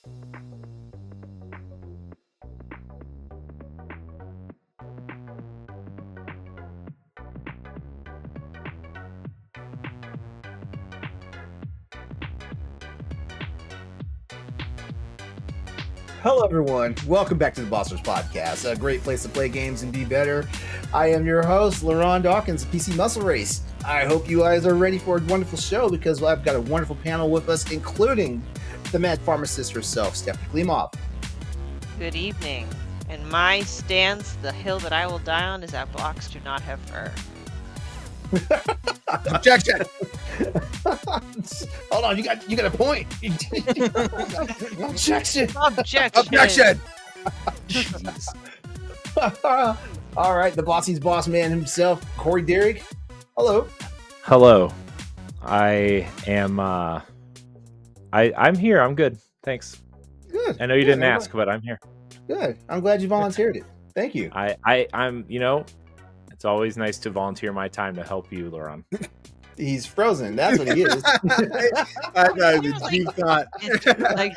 Hello, everyone. Welcome back to the Bossers Podcast, a great place to play games and be better. I am your host, LeRon Dawkins, PC Muscle Race. I hope you guys are ready for a wonderful show because I've got a wonderful panel with us, including the mad pharmacist herself, Stephanie Klimov. Good evening. In my stance, the hill that I will die on is that blocks do not have fur. Objection! Hold on, you got a point. Objection! Objection! Jeez. All right, the Bossy's boss man himself, Corey Derrick. Hello. Hello. I am I'm here. I'm good. Thanks. Good. I know you Good. didn't ask, but I'm here. Good. I'm glad you volunteered it. Thank you. I'm it's always nice to volunteer my time to help you, LeRon. He's frozen. That's what he is. I thought it was a deep thought. Like,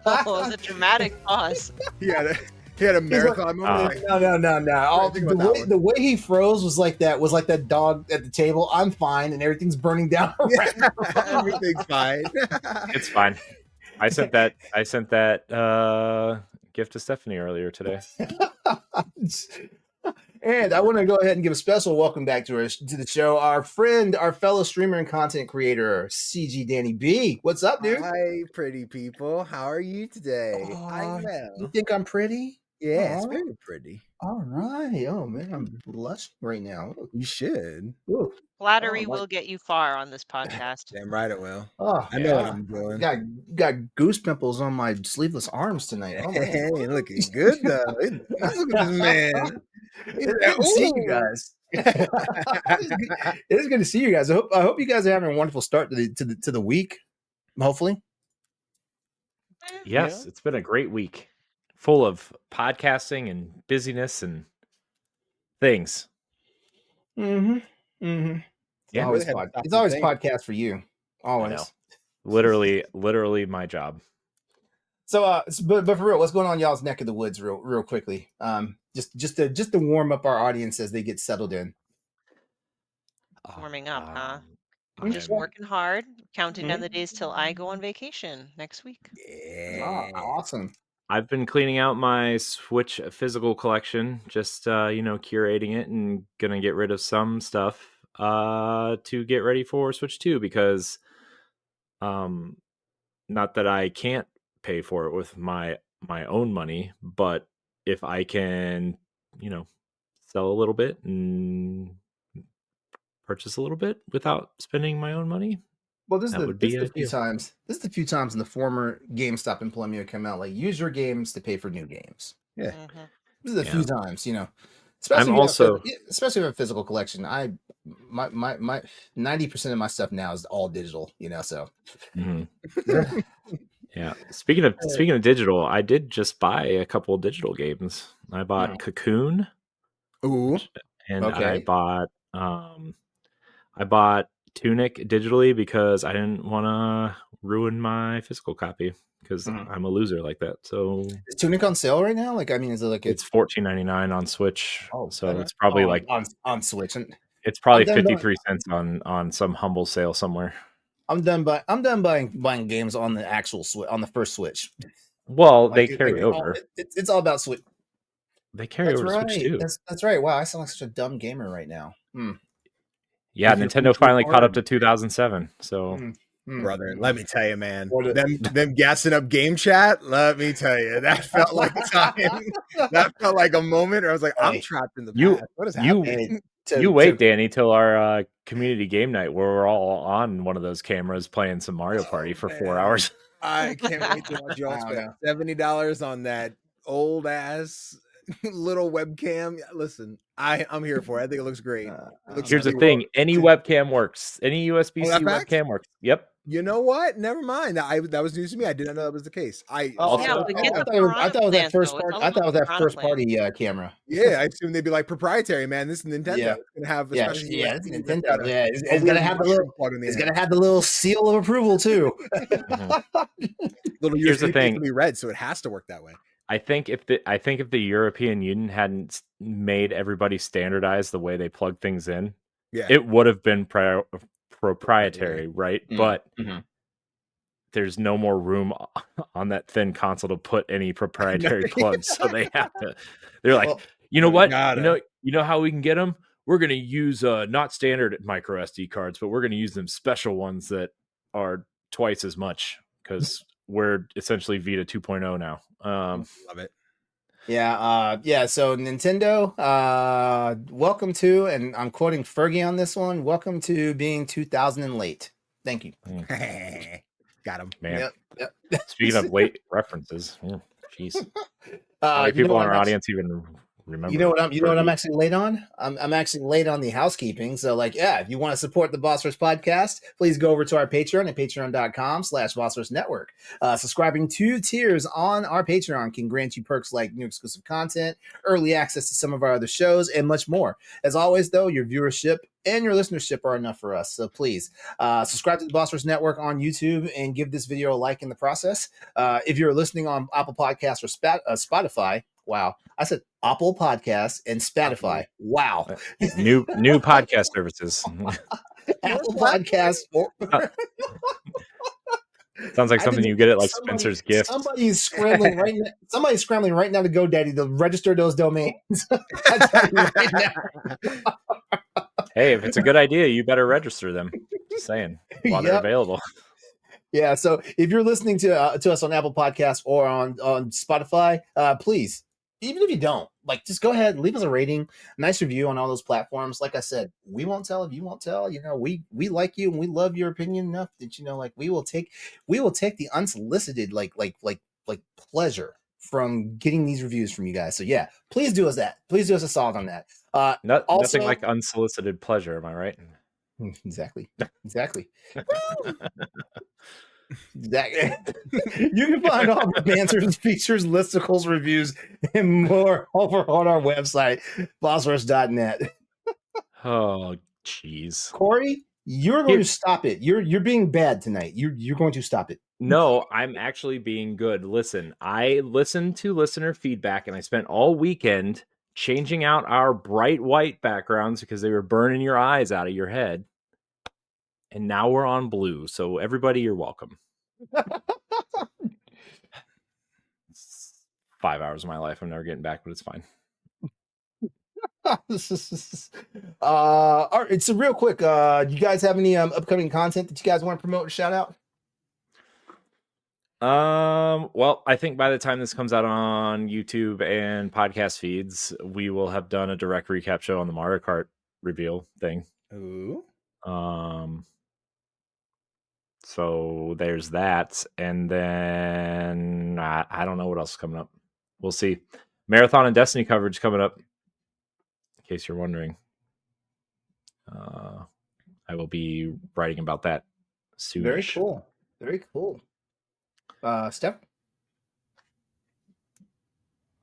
oh, it was a dramatic pause. He had a marathon moment. No. The way he froze was like that dog at the table. I'm fine, and everything's burning down around. Everything's fine. It's fine. I sent that gift to Stephanie earlier today. And I want to go ahead and give a special welcome back to the show. Our friend, our fellow streamer and content creator, CGDannyB. What's up, dude? Hi, pretty people. How are you today? I'm You well. think I'm pretty? Yeah, it's Aw. very pretty. All right. Oh man, I'm blushing right now. You should. Ooh. Flattery Oh, will get you far on this podcast. Damn right it will. Oh, I know what I'm doing. Got goose pimples on my sleeveless arms tonight. Oh, man. Hey, looking good though. Look at this man. It's good to see you guys. It is good to see you guys. I hope you guys are having a wonderful start to the week. Hopefully. Yes, it's been a great week. Full of podcasting and busyness and things. Mm-hmm. Mm-hmm. Yeah, It's always podcast for you. Always. Literally my job. So, but for real, what's going on in y'all's neck of the woods, real quickly? Just to warm up our audience as they get settled in. Warming up, huh? I'm Just working hard, counting down the days till I go on vacation next week. Yeah. Awesome. I've been cleaning out my Switch physical collection, just curating it and gonna get rid of some stuff to get ready for Switch 2 because not that I can't pay for it with my own money, but if I can, sell a little bit and purchase a little bit without spending my own money. Well, this That is would be the few ideal. times. This is the few times in the former GameStop employment come out like use your games to pay for new games. Yeah. Mhm. This is a Yeah. few times, I'm also especially with a physical collection. My 90% of my stuff now is all digital. So Mhm. Yeah. Speaking of digital, I did just buy a couple of digital games. I bought Cocoon Ooh. and Okay. I bought Tunic digitally because I didn't want to ruin my physical copy because I'm a loser like that. So Is Tunic on sale right now? Is it like it's $14.99 on Switch. So okay. it's probably on Switch. And it's probably I'm done 53 cents on some humble sale somewhere. I'm done buying games on the actual Switch, on the first Switch. Well, they carry over. It's all about Switch. They carry over to Switch too. That's right. Wow, I sound like such a dumb gamer right now. Yeah, Nintendo finally caught up to 2007. So, Brother, let me tell you, man. What Them gassing up game chat, let me tell you, that felt like a time. That felt like a moment where I was like, I'm trapped in the past. What is happening? Wait, Danny, till our community game night where we're all on one of those cameras playing some Mario Party for 4 hours. I can't wait to watch you all spend $70 on that old ass little webcam. Listen, I'm here for it. I think it looks great. Here's the thing: any webcam works. Any USB-C webcam works. Yep. You know what? Never mind. That was news to me. I did not know that was the case. I thought it was that first part. I thought it was that first party camera. Yeah, I assume they'd be like proprietary. Man, this is Nintendo. Yeah. It's gonna have it's Nintendo. Yeah, it's gonna have the little. It's gonna have the little seal of approval too. Here's the thing: be red, so it has to work that way. I think if the European Union hadn't made everybody standardize the way they plug things in, it would have been proprietary, right? But there's no more room on that thin console to put any proprietary plugs, so they have to. They're like, you know what? You know how we can get them? We're going to use not standard micro SD cards, but we're going to use them special ones that are twice as much because we're essentially Vita 2.0 now. Love it. Yeah. So Nintendo, welcome to, and I'm quoting Fergie on this one. Welcome to being 2000 and late. Thank you. Got him, man. Yep. Speaking of late references, jeez. How many people in our audience even remember? You know what I'm actually late on? I'm actually late on the housekeeping. So if you want to support the Bossers podcast, please go over to our Patreon at patreon.com/Bossers Network. Subscribing 2 tiers on our Patreon can grant you perks like new exclusive content, early access to some of our other shows, and much more. As always, though, your viewership and your listenership are enough for us. So please subscribe to the Bossers Network on YouTube and give this video a like in the process. If you're listening on Apple Podcasts or Spotify, wow. I said Apple Podcasts and Spotify. Wow. New podcast services. Apple Podcasts. Sounds like something you get at like Spencer's gift. Somebody's scrambling right now to GoDaddy to register those domains. Right now. Hey, if it's a good idea, you better register them. Just saying, while they're available. Yeah. So if you're listening to us on Apple Podcasts or on Spotify, please, even if you don't, just go ahead and leave us a rating, nice review on all those platforms. Like I said, we won't tell if you won't tell. We like you and we love your opinion enough that we will take the unsolicited pleasure from getting these reviews from you guys. So yeah, please do us that. Please do us a solid on that. Nothing like unsolicited pleasure, am I right? Exactly. You can find all the answers, features, listicles, reviews, and more over on our website, bossrush.net. Oh, jeez. Corey, you're going to stop it. You're being bad tonight. You're going to stop it. No, I'm actually being good. Listen, I listened to listener feedback, and I spent all weekend changing out our bright white backgrounds because they were burning your eyes out of your head. And now we're on blue. So everybody, you're welcome. It's 5 hours of my life I'm never getting back, but it's fine. All right, so real quick, do you guys have any upcoming content that you guys want to promote or shout out? Well, I think by the time this comes out on YouTube and podcast feeds, we will have done a direct recap show on the Mario Kart reveal thing. Ooh. So there's that, and then I don't know what else is coming up. We'll see. Marathon and Destiny coverage coming up, in case you're wondering. I will be writing about that soon. Very cool. Steph?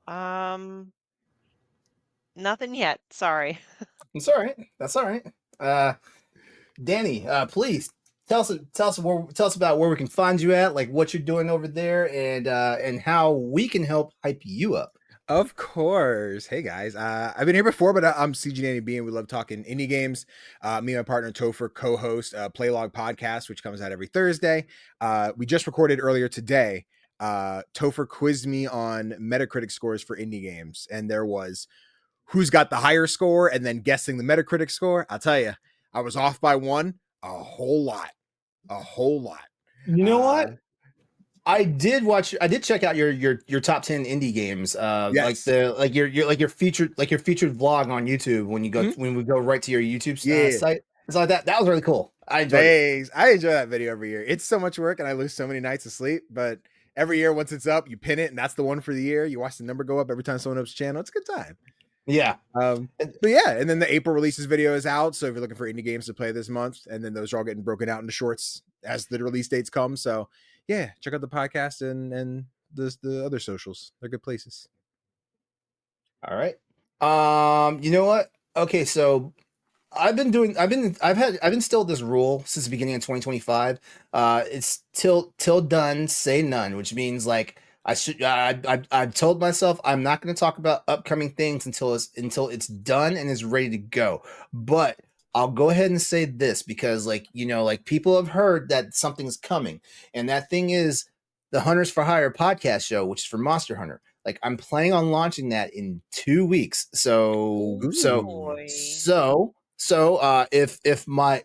Nothing yet. Sorry. It's all right. That's all right. Danny, please tell us about where we can find you at, like what you're doing over there, and how we can help hype you up. Of course. Hey guys, I've been here before, but I'm CGDannyB, and we love talking indie games. Me and my partner Topher co-host Playlog Podcast, which comes out every Thursday. We just recorded earlier today. Topher quizzed me on Metacritic scores for indie games, and there was who's got the higher score, and then guessing the Metacritic score. I'll tell you, I was off by one, a whole lot. You know what? I did check out your top 10 indie games. Yes. like your featured vlog on YouTube when we go right to your YouTube site. It's like that. That was really cool. I enjoyed it. I enjoy that video every year. It's so much work and I lose so many nights of sleep, but every year once it's up, you pin it, and that's the one for the year. You watch the number go up every time someone ups channel. It's a good time. Yeah. But yeah, and then the April releases video is out. So if you're looking for indie games to play this month, and then those are all getting broken out into shorts as the release dates come. So yeah, check out the podcast and the other socials. They're good places. All right. You know what? Okay, so I've instilled this rule since the beginning of 2025. It's till done, say none, which means like I've told myself I'm not going to talk about upcoming things until it's done and is ready to go. But I'll go ahead and say this because like people have heard that something's coming, and that thing is the Hunters for Hire podcast show, which is for Monster Hunter. Like I'm planning on launching that in 2 weeks. So if my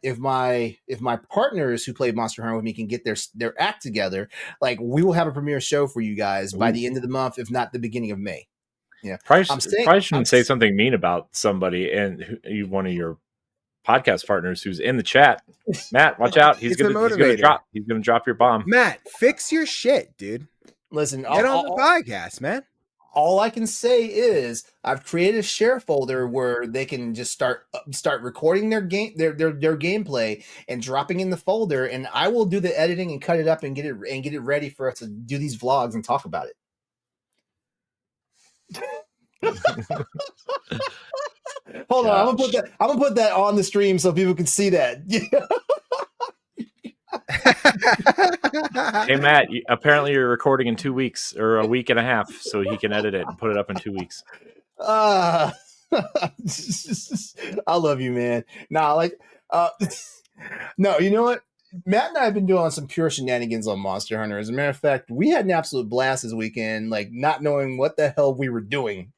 partners who play Monster Hunter with me can get their act together, like we will have a premiere show for you guys by the end of the month, if not the beginning of May. Yeah, probably shouldn't say something mean about somebody and one of your podcast partners who's in the chat. Matt, watch out! He's gonna drop your bomb. Matt, fix your shit, dude. Listen, get on the podcast, man. All I can say is I've created a share folder where they can just start recording their gameplay and dropping in the folder, and I will do the editing and cut it up and get it ready for us to do these vlogs and talk about it. Hold on, I'm gonna put that on the stream so people can see that. Hey Matt, apparently you're recording in 2 weeks or a week and a half, so he can edit it and put it up in 2 weeks. I love you, man. No, you know what? Matt and I have been doing some pure shenanigans on Monster Hunter. As a matter of fact, we had an absolute blast this weekend, like not knowing what the hell we were doing.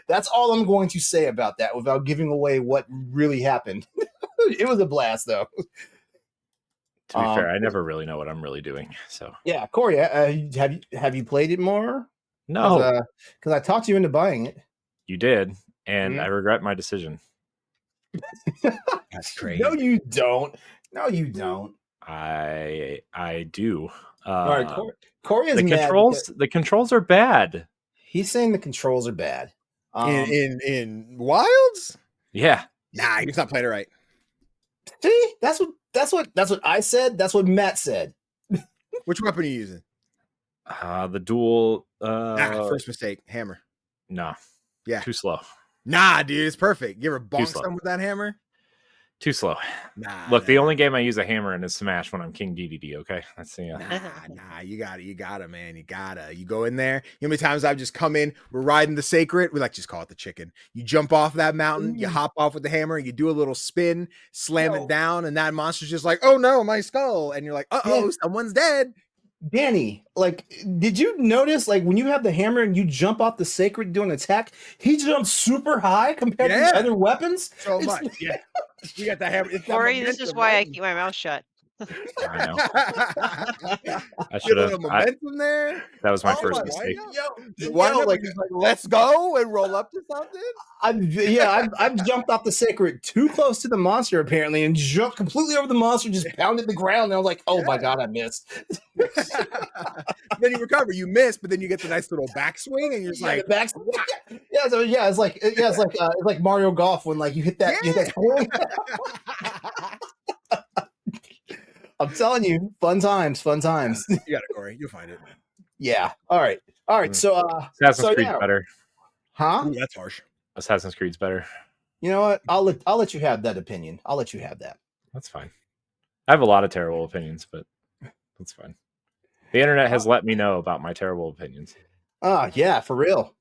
That's all I'm going to say about that without giving away what really happened. It was a blast, though. To be fair, I never really know what I'm really doing. So yeah, Corey, have you played it more? No, because I talked you into buying it. You did, and I regret my decision. That's crazy. No, you don't. I do. All right, Corey is the mad controls. The controls are bad. He's saying the controls are bad. In Wilds? Yeah. Nah, he's not playing it right. See, that's what I said. That's what Matt said. Which weapon are you using? The dual. First mistake. Hammer. No. Yeah. Too slow. Nah, dude, it's perfect. You ever bonk someone with that hammer? Too slow. Nah. Look, the only game I use a hammer in is Smash when I'm King DDD. Okay, that's the. Nah. You gotta, man. You go in there. You know how many times I've just come in? We're riding the sacred. We just call it the chicken. You jump off that mountain. You hop off with the hammer. You do a little spin, slam it down, and that monster's just like, oh no, my skull. And you're like, someone's dead. Danny, did you notice, when you have the hammer and you jump off the sacred doing an attack, he jumps super high compared to other weapons? So much, yeah. You got the hammer. Corey, this is why I keep my mouth shut. I know. I should have. Momentum there. That was my first mistake. Let's go and roll up to something. I've jumped off the sacred too close to the monster apparently and jumped completely over the monster, just pounded the ground. And I was like, oh my god, I missed. Then you recover. You miss, but then you get the nice little backswing, and you're just like, it's like Mario Golf when you hit that. You hit that swing. I'm telling you, fun times. You got it, Corey. You'll find it. Yeah. All right. So, Assassin's Creed's better. Huh? Ooh, that's harsh. Assassin's Creed's better. You know what? I'll let you have that opinion. I'll let you have that. That's fine. I have a lot of terrible opinions, but that's fine. The internet has let me know about my terrible opinions. Yeah, for real.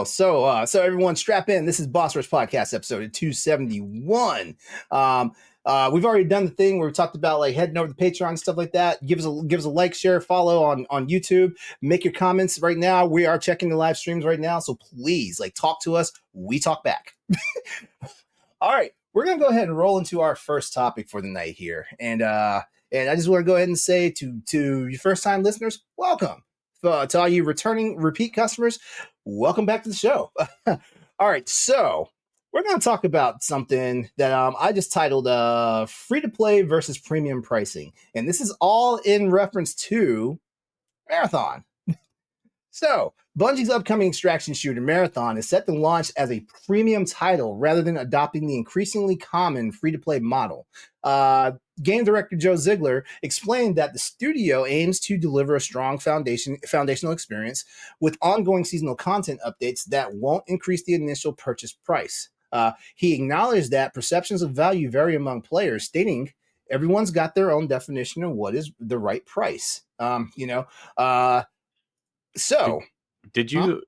So everyone, strap in. This is Boss Rush Podcast episode 271. We've already done the thing where we talked about heading over to Patreon and stuff like that. Give us a like, share, follow on YouTube. Make your comments right now. We are checking the live streams right now, so please talk to us. We talk back. All right, we're gonna go ahead and roll into our first topic for the night here, and I just want to go ahead and say to your first time listeners, welcome. To all you repeat customers, welcome back to the show. All right, so we're going to talk about something that I just titled free-to-play versus premium pricing. And this is all in reference to Marathon. So, Bungie's upcoming extraction shooter Marathon is set to launch as a premium title rather than adopting the increasingly common free-to-play model. Game director Joe Ziegler explained that the studio aims to deliver a strong foundational experience with ongoing seasonal content updates that won't increase the initial purchase price. He acknowledged that perceptions of value vary among players, stating, "Everyone's got their own definition of what is the right price." So, did you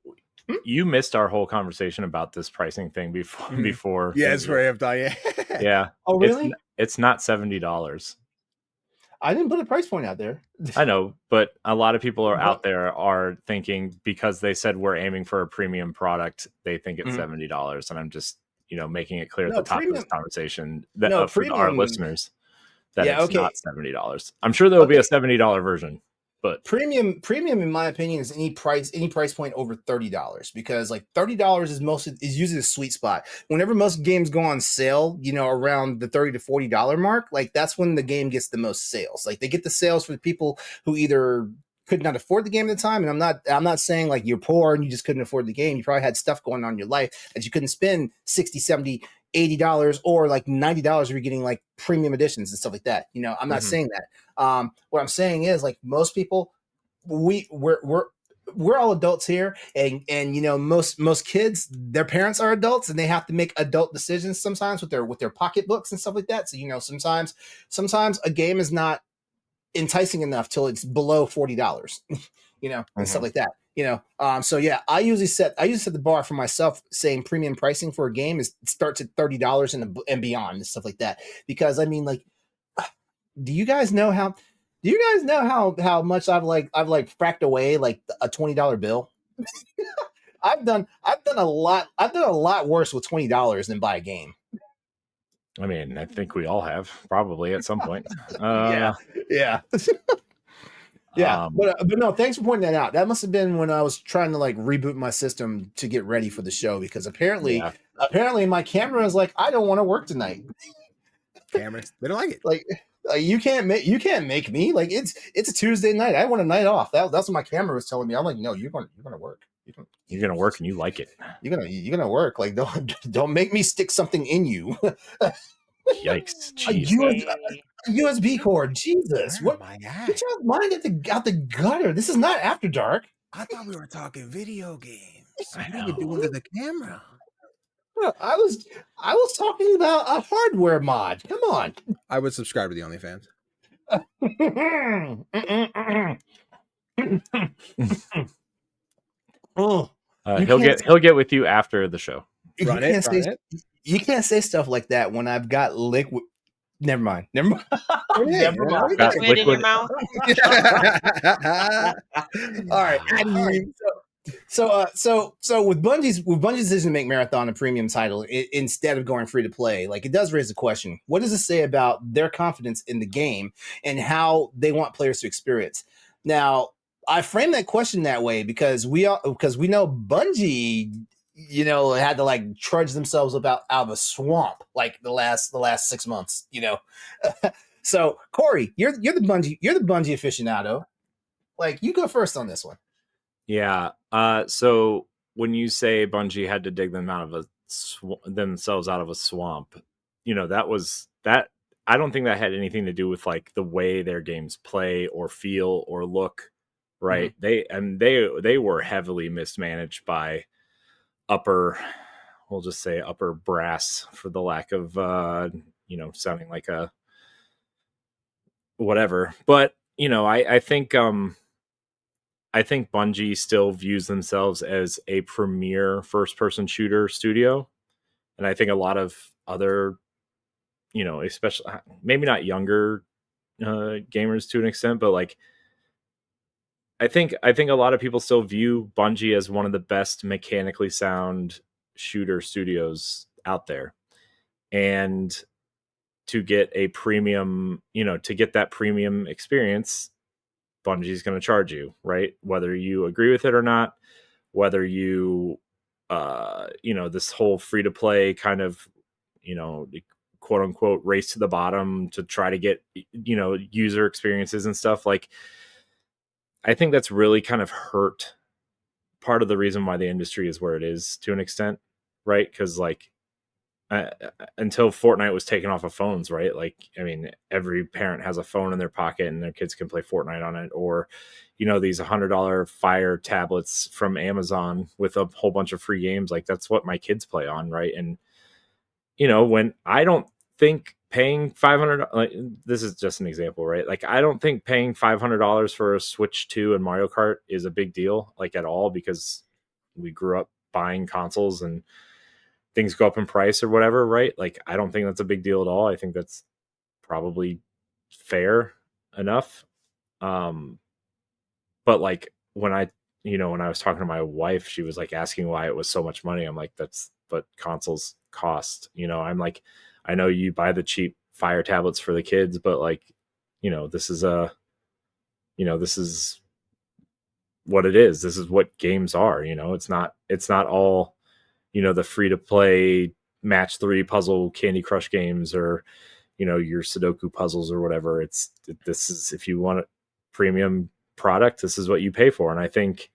you missed our whole conversation about this pricing thing before? Yeah, it's very up yeah. Yeah. Oh, really? It's not $70. I didn't put a price point out there. I know, but a lot of people are out there are thinking because they said we're aiming for a premium product, they think it's $70, and I'm just making it clear at the top of this conversation that for our listeners that it's not $70. I'm sure there will be a $70 version. But premium, in my opinion, is any price point over $30, because like $30 is usually the sweet spot. Whenever most games go on sale, around the $30 to $40 mark, like that's when the game gets the most sales. Like they get the sales for the people who either could not afford the game at the time. And I'm not saying like you're poor and you just couldn't afford the game. You probably had stuff going on in your life that you couldn't spend $60, $70, $80 or like $90 if you're getting like premium editions and stuff like that. I'm not saying that. What I'm saying is like most people, we're all adults here, and most kids, their parents are adults and they have to make adult decisions sometimes with their pocketbooks and stuff like that. So sometimes a game is not enticing enough till it's below $40, and stuff like that. So yeah, I usually set the bar for myself, saying premium pricing for a game starts at $30 and beyond and stuff like that. Because I mean, like, do you guys know how much I've fracked away like a $20 bill? I've done a lot worse with $20 than buy a game. I mean, I think we all have probably at some point. Yeah. Yeah, but no, thanks for pointing that out. That must have been when I was trying to like reboot my system to get ready for the show, because apparently my camera is like, I don't want to work tonight. Cameras, they don't like it. Like you can't make me. Like it's a Tuesday night. I want a night off. That's what my camera was telling me. I'm like, no, you're gonna work. You're gonna work and you like it. You're gonna work. Like don't make me stick something in you. Yikes! A USB cord. Jesus, what? Get your mind out the gutter. This is not After Dark. I thought we were talking video games. What are you doing to the camera? I was talking about a hardware mod. Come on. I would subscribe to the OnlyFans. He'll get with you after the show. You can't say stuff like that when I've got liquid. Never mind. Liquid in your mouth. All right. So with Bungie's decision to make Marathon a premium title instead of going free to play, like, it does raise the question: what does it say about their confidence in the game and how they want players to experience? Now, I frame that question that way because we know Bungie, had to like trudge themselves out of a swamp like the last 6 months, So Corey, you're the Bungie aficionado. Like, you go first on this one. Yeah. So when you say Bungie had to dig them out of themselves out of a swamp, that I don't think that had anything to do with like the way their games play or feel or look. Right. Mm-hmm. They were heavily mismanaged by upper brass, for the lack of sounding like a whatever. But I think Bungie still views themselves as a premier first person shooter studio, and I think a lot of other especially maybe not younger gamers to an extent, but like I think a lot of people still view Bungie as one of the best mechanically sound shooter studios out there. And to get a premium, to get that premium experience, Bungie's going to charge you, right? Whether you agree with it or not, whether you, this whole free to play kind of, quote unquote race to the bottom to try to get, user experiences and stuff, like, I think that's really kind of hurt part of the reason why the industry is where it is to an extent, right? Because like until Fortnite was taken off of phones, right? Like, I mean, every parent has a phone in their pocket and their kids can play Fortnite on it, or these $100 Fire tablets from Amazon with a whole bunch of free games. Like that's what my kids play on, right? And when I don't think paying $500, like this is just an example, right? Like I don't think paying $500 for a Switch 2 and Mario Kart is a big deal, like at all, because we grew up buying consoles and things go up in price or whatever, right? Like I don't think that's a big deal at all. I think that's probably fair enough. But like when I was talking to my wife, she was like asking why it was so much money. I'm like, that's what consoles cost. I'm like, I know you buy the cheap Fire tablets for the kids, but like, this is this is what it is. This is what games are. It's not all, the free to play match 3 puzzle Candy Crush games, or your Sudoku puzzles or whatever. This is, if you want a premium product, this is what you pay for. And I think,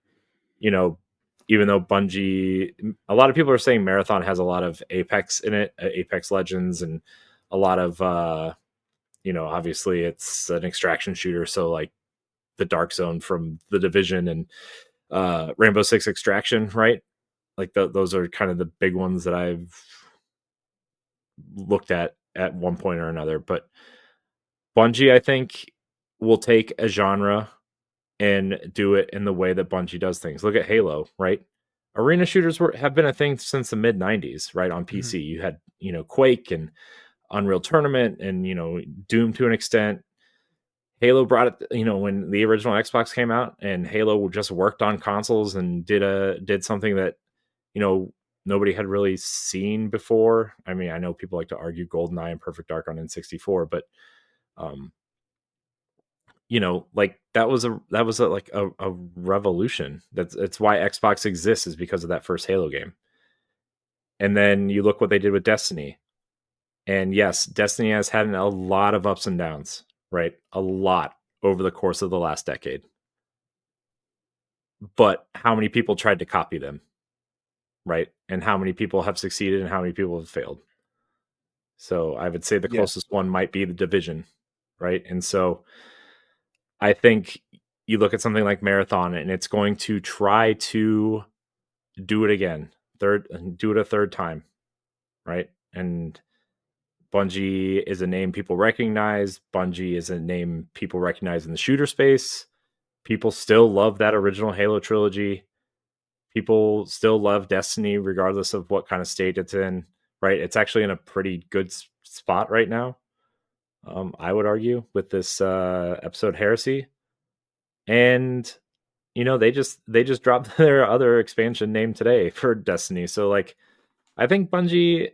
even though Bungie, a lot of people are saying Marathon has a lot of Apex in it, Apex Legends, and a lot of obviously it's an extraction shooter, so like the Dark Zone from The Division and Rainbow Six Extraction, right? Like those are kind of the big ones that I've looked at one point or another. But Bungie, I think, will take a genre and do it in the way that Bungie does things. Look at Halo, right? Arena shooters have been a thing since the mid 90s, right? On PC. Mm-hmm. You had, Quake and Unreal Tournament and, Doom to an extent. Halo brought it, when the original Xbox came out, and Halo just worked on consoles and did something that, nobody had really seen before. I mean, I know people like to argue GoldenEye and Perfect Dark on N64, but like that was a revolution. That's why Xbox exists, is because of that first Halo game. And then you look what they did with Destiny. And yes, Destiny has had a lot of ups and downs, right? A lot over the course of the last decade. But how many people tried to copy them, right? And how many people have succeeded and how many people have failed? So I would say the closest one might be The Division, right? And so I think you look at something like Marathon, and it's going to try to do it again, do it a third time, right? And Bungie is a name people recognize. Bungie is a name people recognize in the shooter space. People still love that original Halo trilogy. People still love Destiny, regardless of what kind of state it's in, right? It's actually in a pretty good spot right now, I would argue, with this episode Heresy. And they just dropped their other expansion name today for Destiny. So like, I think Bungie,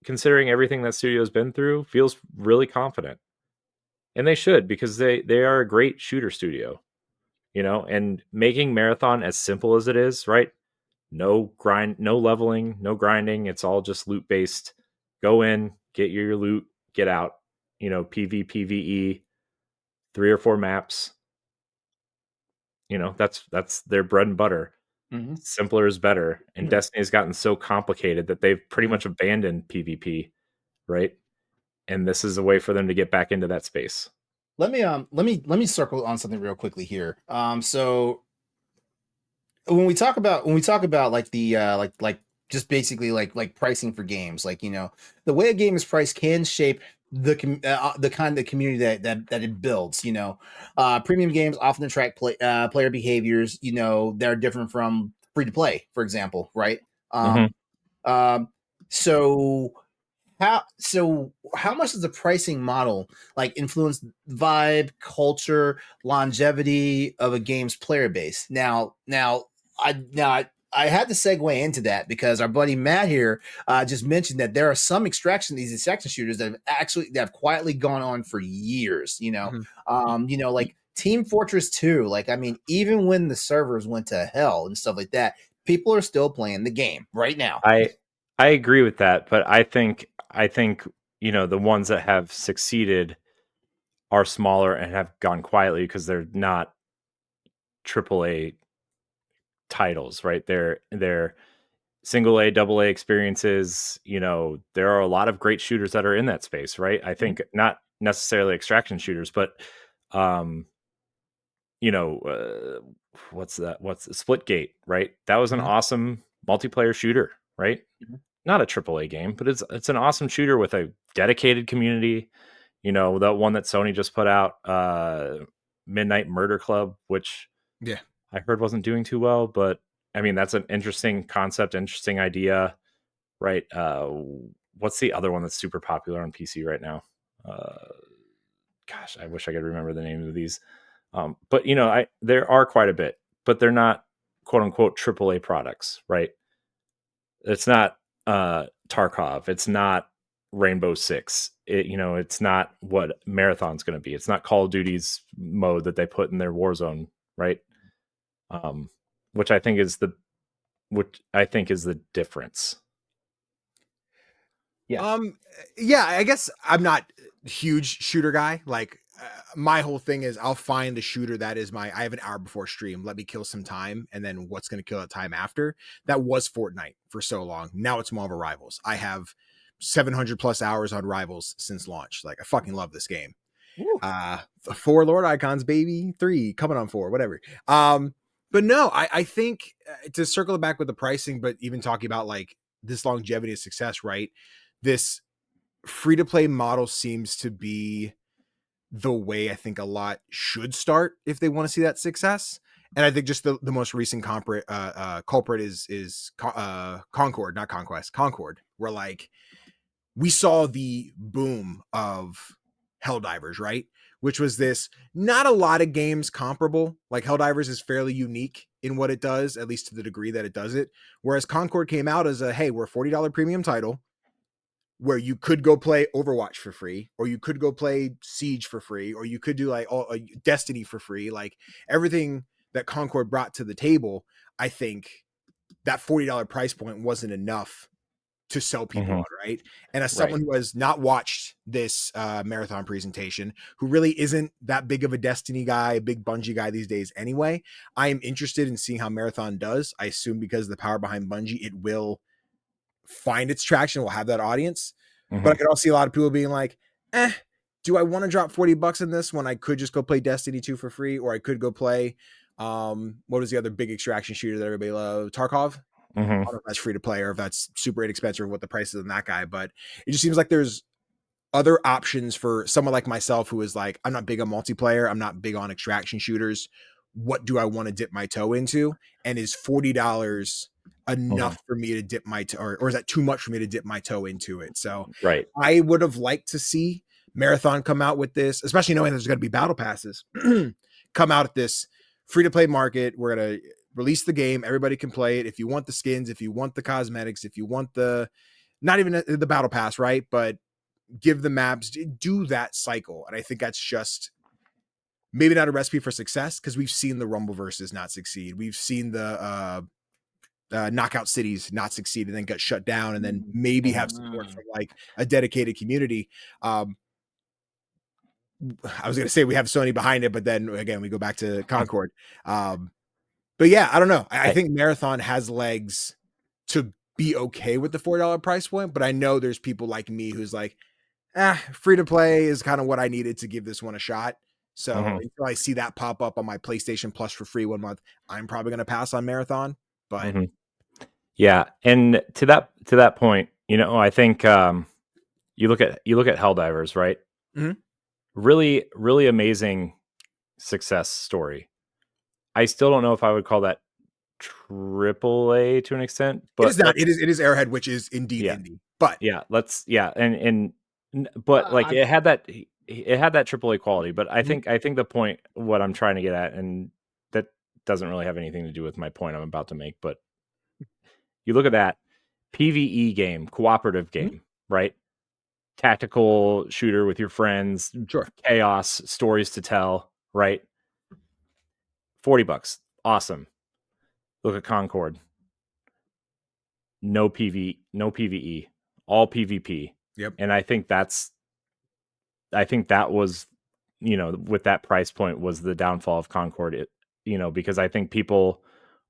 considering everything that studio's been through, feels really confident, and they should, because they are a great shooter studio, and making Marathon as simple as it is, right? No grind, no leveling, no grinding. It's all just loot based. Go in, get your loot, get out. PvPvE, 3 or 4 maps. That's their bread and butter. Mm-hmm. Simpler is better. And Destiny has gotten so complicated that they've pretty much abandoned PvP, right? And this is a way for them to get back into that space. Let me circle on something real quickly here. So when we talk about like the like just basically like pricing for games, like the way a game is priced can shape the kind of community that it builds. Premium games often attract player behaviors that are different from free to play, for example, right? So how much does the pricing model like influence vibe, culture, longevity of a game's player base? Now I had to segue into that because our buddy Matt here just mentioned that there are some these extraction shooters that have quietly gone on for years. Like Team Fortress 2. Like, I mean, even when the servers went to hell and stuff like that, people are still playing the game right now. I agree with that, but I think the ones that have succeeded are smaller and have gone quietly because they're not AAA titles, right? They're single A, double A experiences. You know, there are a lot of great shooters that are in that space, right? I think not necessarily extraction shooters, but you know, what's Splitgate, right? That was an awesome multiplayer shooter, right? Not a AAA game, but it's an awesome shooter with a dedicated community. You know, that one that Sony just put out, Midnight Murder Club, which I heard wasn't doing too well, but I mean, that's an interesting concept, interesting idea, right? What's the other one that's super popular on PC right now? Gosh, I wish I could remember the names of these. But you know, there are quite a bit, but they're not quote unquote AAA products, right? It's not Tarkov. It's not Rainbow Six. You know, it's not what Marathon's going to be. It's not Call of Duty's mode that they put in their Warzone, right? Which I think is the difference. Yeah. Yeah, I guess I'm not a huge shooter guy. Like my whole thing is I'll find the shooter that is I have an hour before stream. Let me kill some time. And then what's going to kill that time after? That was Fortnite for so long. Now it's Marvel Rivals. I have 700 plus hours on Rivals since launch. Like I fucking love this game. 4 Lord Icons, baby. 3 coming on 4, whatever. But no, I think to circle it back with the pricing, but even talking about like this longevity of success, right? This free-to-play model seems to be the way I think a lot should start if they want to see that success. And I think just the most recent culprit is Concord, not Conquest, Concord, where like we saw the boom of Helldivers, right? Which was this, not a lot of games comparable. Like Helldivers is fairly unique in what it does, at least to the degree that it does it. Whereas Concord came out as hey, we're a $40 premium title where you could go play Overwatch for free, or you could go play Siege for free, or you could do like Destiny for free. Like everything that Concord brought to the table, I think that $40 price point wasn't enough to sell people on, right? And as someone who has not watched this marathon presentation, who really isn't that big of a Destiny guy, a big Bungie guy these days anyway, I am interested in seeing how Marathon does. I assume because of the power behind Bungie, it will find its traction, will have that audience. But I could also see a lot of people being like, do I want to drop $40 in this when I could just go play Destiny 2 for free? Or I could go play, what was the other big extraction shooter that everybody loved? Tarkov? I don't know if that's free to play or if that's super inexpensive or what the price is on that guy, but it just seems like there's other options for someone like myself who is like, I'm not big on multiplayer. I'm not big on extraction shooters. What do I want to dip my toe into? And is $40 enough for me to dip my toe, or is that too much for me to dip my toe into it? So I would have liked to see Marathon come out with this, especially knowing there's going to be battle passes, come out at this free-to-play market. We're going to release the game. Everybody can play it. If you want the skins, if you want the cosmetics, if you want not even the battle pass, right? But give the maps, do that cycle. And I think that's just maybe not a recipe for success, because we've seen the Rumbleverses not succeed. We've seen the Knockout Cities not succeed and then get shut down, and then maybe have support from like a dedicated community. I was going to say we have Sony behind it, but then again, we go back to Concord. But yeah, I don't know. I think Marathon has legs to be okay with the $4 price point, but I know there's people like me who's like, free to play is kind of what I needed to give this one a shot. So until I see that pop up on my PlayStation Plus for free 1 month, I'm probably going to pass on Marathon. But yeah, and to that point, you know, I think you look at Helldivers, right? Really, really amazing success story. I still don't know if I would call that AAA to an extent, but it is not. It is Airhead, which is indeed indie. But but like it had that AAA quality. But I think the point, what I'm trying to get at, and that doesn't really have anything to do with my point I'm about to make, but you look at that PvE game, cooperative game, right? Tactical shooter with your friends, chaos, stories to tell, right? $40, awesome. Look at Concord. No PvE, all PvP. Yep. And I think that was, you know, with that price point was the downfall of Concord because I think people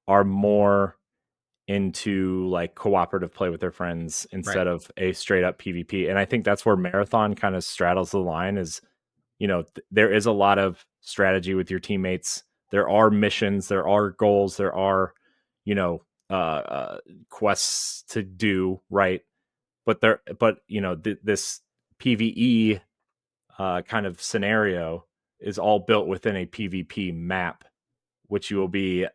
are more into like cooperative play with their friends instead of a straight up PvP. And I think that's where Marathon kind of straddles the line is, there is a lot of strategy with your teammates. There are missions, there are goals, there are, quests to do, right? But this PvE kind of scenario is all built within a PvP map, which you will be,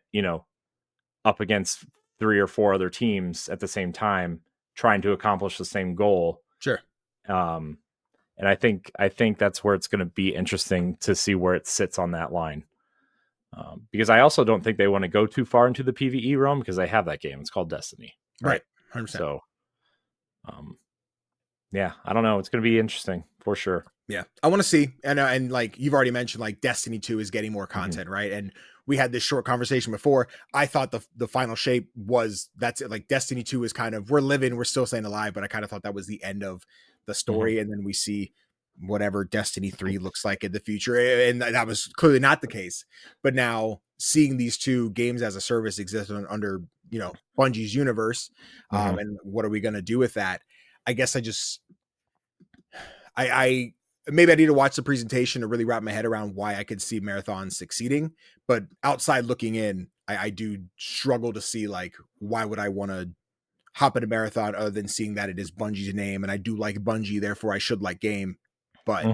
up against 3 or 4 other teams at the same time trying to accomplish the same goal. Sure. And I think that's where it's going to be interesting to see where it sits on that line. Because I also don't think they want to go too far into the PvE realm because they have that game. It's called Destiny. Right. 100%. So, yeah, I don't know. It's going to be interesting for sure. Yeah, I want to see, and like you've already mentioned, like Destiny 2 is getting more content, right? And we had this short conversation before. I thought the final shape was that's it. Like Destiny 2 is kind of we're still staying alive, but I kind of thought that was the end of the story, and then we see whatever Destiny 3 looks like in the future, and that was clearly not the case. But now seeing these two games as a service exist under Bungie's universe, and what are we going to do with that? I guess I maybe I need to watch the presentation to really wrap my head around why I could see Marathon succeeding. But outside looking in, I do struggle to see like why would I want to hop into Marathon other than seeing that it is Bungie's name, and I do like Bungie, therefore I should like game. But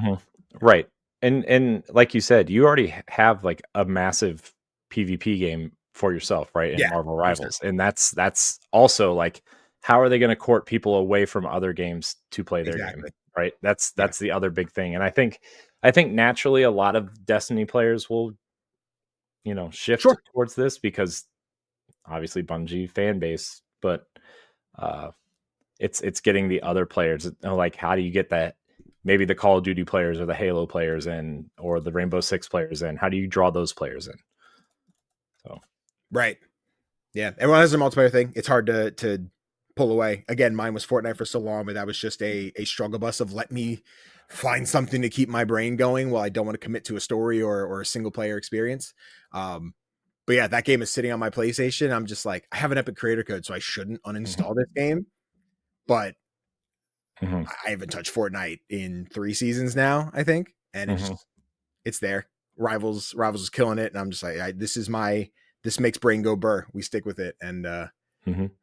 right, and like you said, you already have like a massive PvP game for yourself, right? In Marvel Rivals, and that's also like how are they going to court people away from other games to play their game? Right. That's the other big thing. And I think naturally a lot of Destiny players will, shift towards this because obviously Bungie fan base, but it's getting the other players like, how do you get that? Maybe the Call of Duty players or the Halo players in, or the Rainbow Six players in. How do you draw those players in? So, right. Yeah. Everyone has a multiplayer thing. It's hard to pull away. Again, mine was Fortnite for so long, but that was just a struggle bus of let me find something to keep my brain going while I don't want to commit to a story or a single player experience. But yeah, that game is sitting on my PlayStation. I'm just like, I have an Epic creator code, so I shouldn't uninstall this game. But I haven't touched Fortnite in 3 seasons now, I think. And it's there. Rivals is killing it. And I'm just like, this makes brain go burr. We stick with it. And I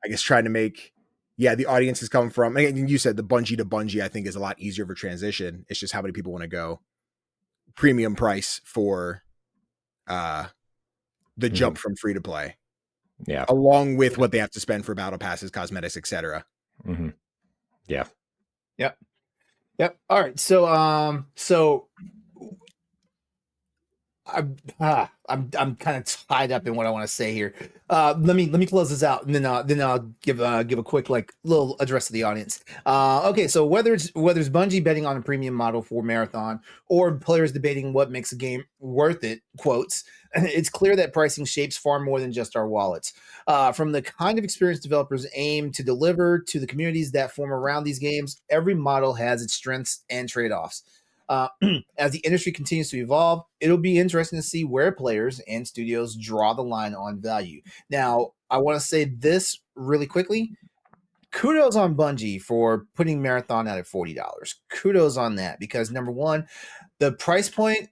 guess trying to make, the audience has come from, and you said the Bungie to Bungie, I think is a lot easier of a transition. It's just how many people want to go premium price for the jump from free to play. Yeah. Along with what they have to spend for battle passes, cosmetics, etc. Yeah. Yep. All right. So I'm kind of tied up in what I want to say here. Let me close this out, and then I'll give a quick little address to the audience. Okay, so whether it's Bungie betting on a premium model for Marathon or players debating what makes a game worth it, quotes, it's clear that pricing shapes far more than just our wallets. From the kind of experience developers aim to deliver to the communities that form around these games, every model has its strengths and trade-offs. As the industry continues to evolve, it'll be interesting to see where players and studios draw the line on value. Now, I want to say this really quickly. Kudos on Bungie for putting Marathon out at $40. Kudos on that, because number one, the price point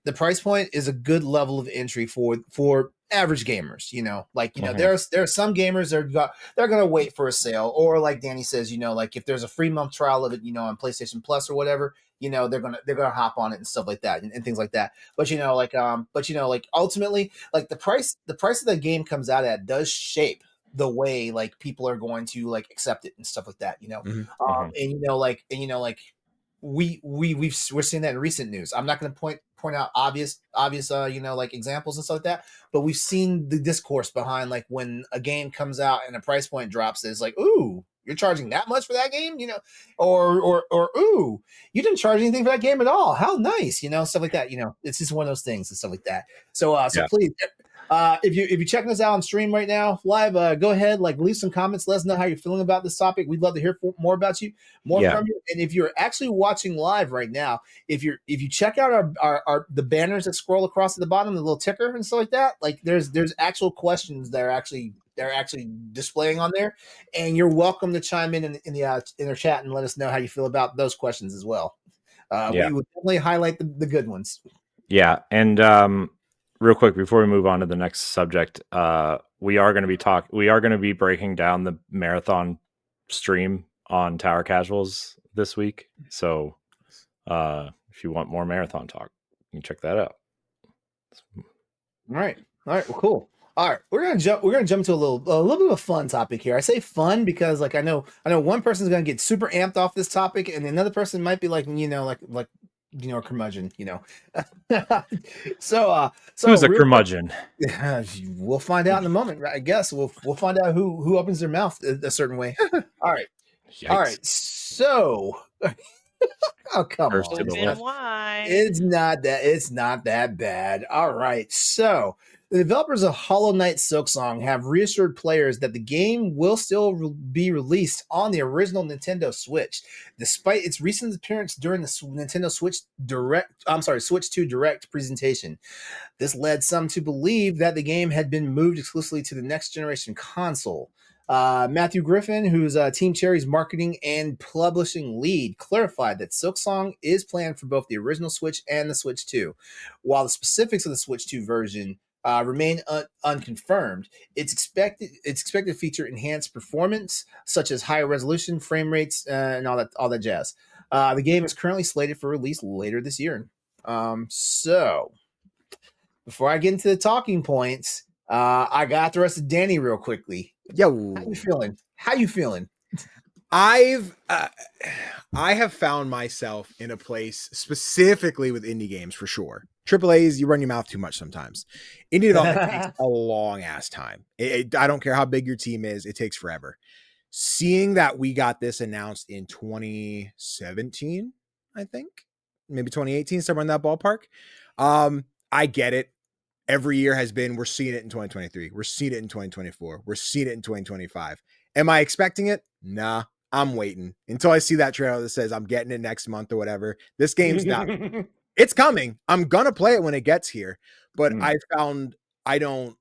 is a good level of entry for average gamers. There are some gamers they're gonna wait for a sale, or like Danny says, if there's a free month trial of it, on PlayStation Plus or whatever, they're gonna hop on it and stuff like that and things like that. But ultimately, the price that the game comes out at does shape the way people are going to accept it and stuff like that. We're seeing that in recent news. I'm not going to point out obvious examples and stuff like that, but we've seen the discourse behind when a game comes out and a price point drops, it's like, ooh, you're charging that much for that game, or ooh, you didn't charge anything for that game at all. How nice, stuff like that. It's just one of those things and stuff like that. So yeah. Please, If you're checking us out on stream right now, live, go ahead, leave some comments. Let us know how you're feeling about this topic. We'd love to hear more about you, from you. And if you're actually watching live right now, if you check out our the banners that scroll across at the bottom, the little ticker and stuff like that, there's actual questions that are actually displaying on there, and you're welcome to chime in the chat and let us know how you feel about those questions as well. We would definitely highlight the good ones. Yeah, and real quick before we move on to the next subject, we are going to be breaking down the marathon stream on Tower Casuals this week. So if you want more marathon talk, you can check that out. All right. Well, cool. All right, we're gonna jump into a little bit of a fun topic here. I say fun because I know one person's gonna get super amped off this topic, and another person might be like a curmudgeon, so who's a curmudgeon? We'll find out in a moment. I guess we'll find out who opens their mouth a certain way. All right. Yikes. All right. So oh, come on. It's not that bad. All right. So the developers of Hollow Knight Silksong have reassured players that the game will still be released on the original Nintendo Switch, despite its recent appearance during the Nintendo Switch Switch 2 Direct presentation. This led some to believe that the game had been moved exclusively to the next generation console. Matthew Griffin, who's Team Cherry's marketing and publishing lead, clarified that Silksong is planned for both the original Switch and the Switch 2. While the specifics of the Switch 2 version remain unconfirmed, it's expected to feature enhanced performance, such as higher resolution, frame rates, and all that jazz. The game is currently slated for release later this year. So, before I get into the talking points, I got the rest of Danny real quickly. Yo, how you feeling? I have found myself in a place specifically with indie games for sure. Triple A's, you run your mouth too much sometimes. Indie development takes a long ass time. I don't care how big your team is, it takes forever. Seeing that we got this announced in 2017, I think, maybe 2018, somewhere in that ballpark. I get it. Every year has been, we're seeing it in 2023. We're seeing it in 2024. We're seeing it in 2025. Am I expecting it? Nah, I'm waiting until I see that trailer that says I'm getting it next month or whatever. This game's not. It's coming. I'm gonna play it when it gets here. But I found I don't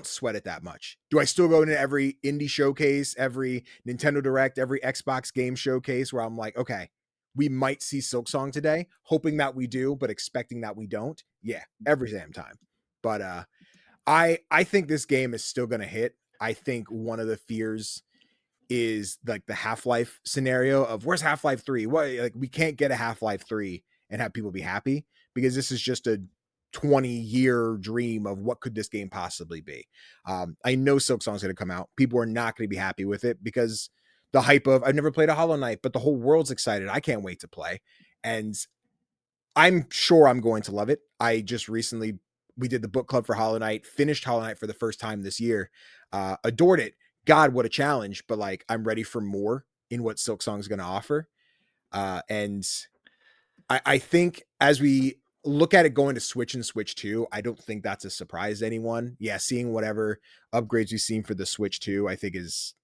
sweat it that much. Do I still go into every indie showcase, every Nintendo Direct, every Xbox game showcase where I'm like, okay, we might see Silksong today, hoping that we do, but expecting that we don't? Yeah, every damn time. But I think this game is still going to hit. I think one of the fears is like the Half-Life scenario of where's Half-Life 3? What, like, we can't get a Half-Life 3 and have people be happy, because this is just a 20-year dream of what could this game possibly be. I know Silksong's going to come out. People are not going to be happy with it because the hype of, I've never played a Hollow Knight, but the whole world's excited. I can't wait to play. And I'm sure I'm going to love it. I just recently, we did the book club for Hollow Knight, finished Hollow Knight for the first time this year, adored it. God, what a challenge, but like, I'm ready for more in what Silksong is going to offer. And I think as we look at it going to Switch and Switch 2, I don't think that's a surprise to anyone. Yeah, seeing whatever upgrades we've seen for the Switch 2, I think is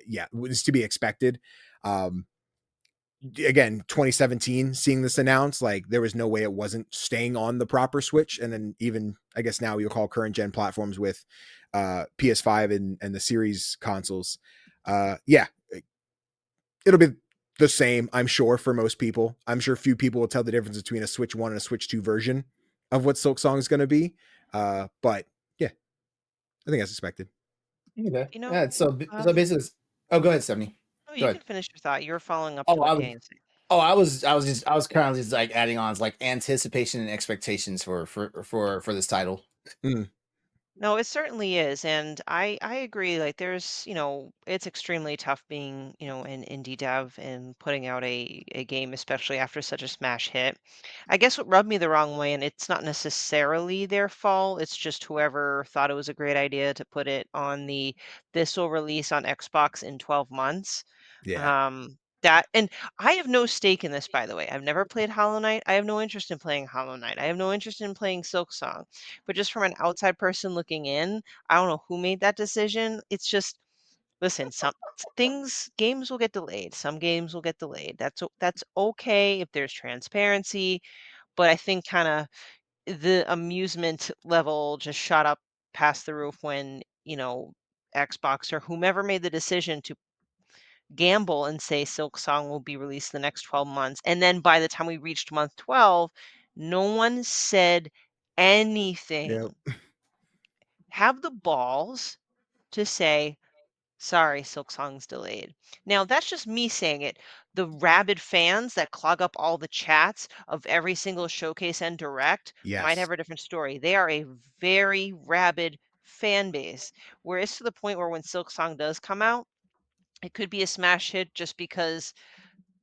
to be expected. Again, 2017, seeing this announced, like, there was no way it wasn't staying on the proper Switch. And then even, I guess now you'll call current gen platforms with PS5 and the series consoles. It'll be the same, I'm sure, for most people. I'm sure few people will tell the difference between a Switch 1 and a Switch 2 version of what Silksong is going to be. But yeah, I think that's expected. Okay. So basically, go ahead, Stephanie. You can finish your thought. You were following up. I was kind of just like adding on, like, anticipation and expectations for this title. No, it certainly is. And I agree. Like, there's, it's extremely tough being, an indie dev and putting out a game, especially after such a smash hit. I guess what rubbed me the wrong way, and it's not necessarily their fault, it's just whoever thought it was a great idea to put it on this will release on Xbox in 12 months. Yeah. And I have no stake in this, by the way. I've never played Hollow Knight. I have no interest in playing Hollow Knight. I have no interest in playing Silksong. But just from an outside person looking in, I don't know who made that decision. It's just, listen, some games will get delayed. Some games will get delayed. That's okay if there's transparency. But I think kind of the amusement level just shot up past the roof when, Xbox or whomever made the decision to gamble and say Silksong will be released the next 12 months. And then by the time we reached month 12, no one said anything. Yep. Have the balls to say, sorry, Silksong's delayed. Now, that's just me saying it. The rabid fans that clog up all the chats of every single showcase and direct might Yes. have a different story. They are a very rabid fan base. Where it's to the point where when Silksong does come out, it could be a smash hit just because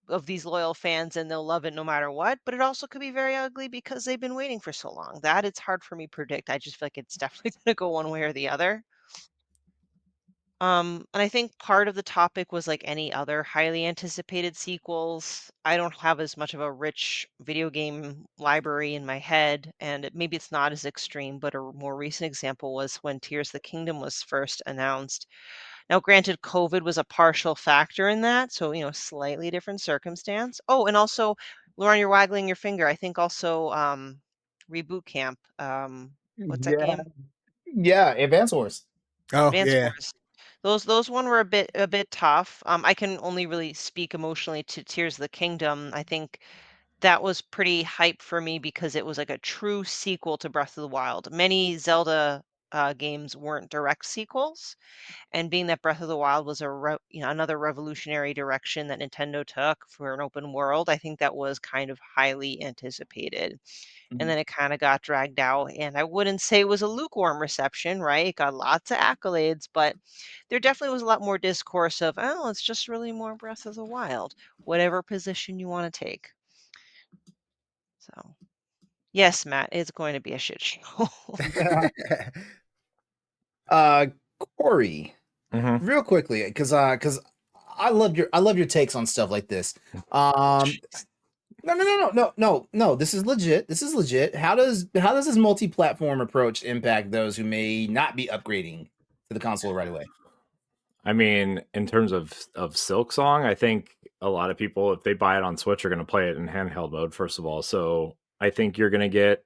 of these loyal fans and they'll love it no matter what, but it also could be very ugly because they've been waiting for so long. That it's hard for me to predict. I just feel like it's definitely going to go one way or the other. And I think part of the topic was like any other highly anticipated sequels. I don't have as much of a rich video game library in my head, and maybe it's not as extreme, but a more recent example was when Tears of the Kingdom was first announced. Now, granted, COVID was a partial factor in that, so slightly different circumstance. Oh, and also, Lauren, you're waggling your finger. I think also Reboot Camp. What's that Yeah, game? yeah, Advance Wars. Oh Advance yeah. Wars. Those one were a bit tough. I can only really speak emotionally to Tears of the Kingdom. I think that was pretty hype for me because it was like a true sequel to Breath of the Wild. Many Zelda games weren't direct sequels, and being that Breath of the Wild was another revolutionary direction that Nintendo took for an open world, I think that was kind of highly anticipated. And then it kind of got dragged out, and I wouldn't say it was a lukewarm reception, right? It got lots of accolades, but there definitely was a lot more discourse of, oh, it's just really more Breath of the Wild, whatever position you want to take. So, yes, Matt, it's going to be a shit show. Corey, Mhm. real quickly, because I love your takes on stuff like this. Jeez. No. This is legit. This is legit. How does this multi-platform approach impact those who may not be upgrading to the console right away? I mean, in terms of Silksong, I think a lot of people, if they buy it on Switch, are going to play it in handheld mode, first of all. So I think you're going to get,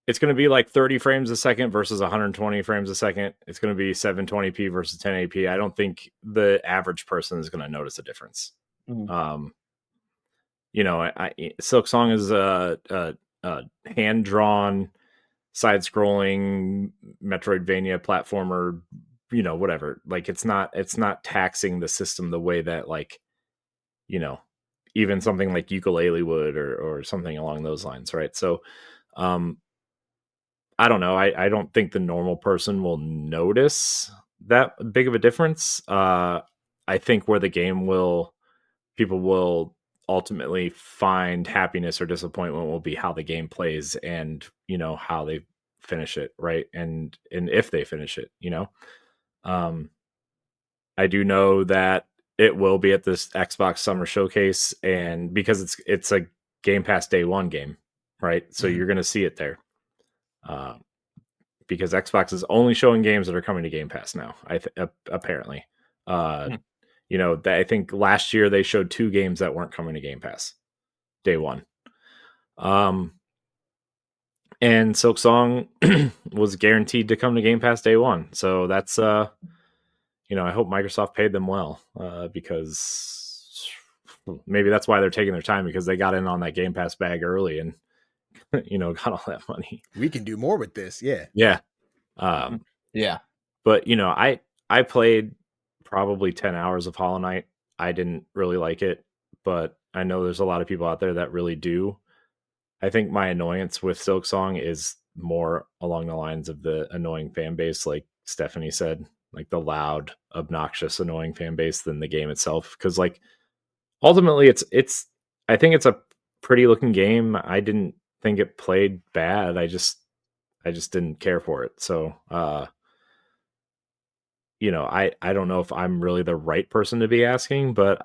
it's going to be like 30 frames a second versus 120 frames a second. It's going to be 720p versus 1080p. I don't think the average person is going to notice a difference. Mhm. Silksong is a hand-drawn, side-scrolling Metroidvania platformer, whatever. Like it's not taxing the system the way that even something like Ukulele would or something along those lines, right? So I don't know. I don't think the normal person will notice that big of a difference. I think where people will ultimately find happiness or disappointment will be how the game plays and how they finish it, right? And if they finish it. I do know that it will be at this Xbox Summer Showcase, and because it's a Game Pass Day One game, right? So you're going to see it there, because Xbox is only showing games that are coming to Game Pass now. Apparently, I think last year they showed 2 games that weren't coming to Game Pass Day One. And Silksong was guaranteed to come to Game Pass Day One, so that's I hope Microsoft paid them well, because maybe that's why they're taking their time, because they got in on that Game Pass bag early and got all that money. We can do more with this. Yeah. Yeah. Yeah. But I played probably 10 hours of Hollow Knight. I didn't really like it, but I know there's a lot of people out there that really do. I think my annoyance with Silksong is more along the lines of the annoying fan base, like Stephanie said, like the loud, obnoxious, annoying fan base than the game itself. Because ultimately, it's I think it's a pretty looking game. I didn't think it played bad. I just didn't care for it. So I don't know if I'm really the right person to be asking, but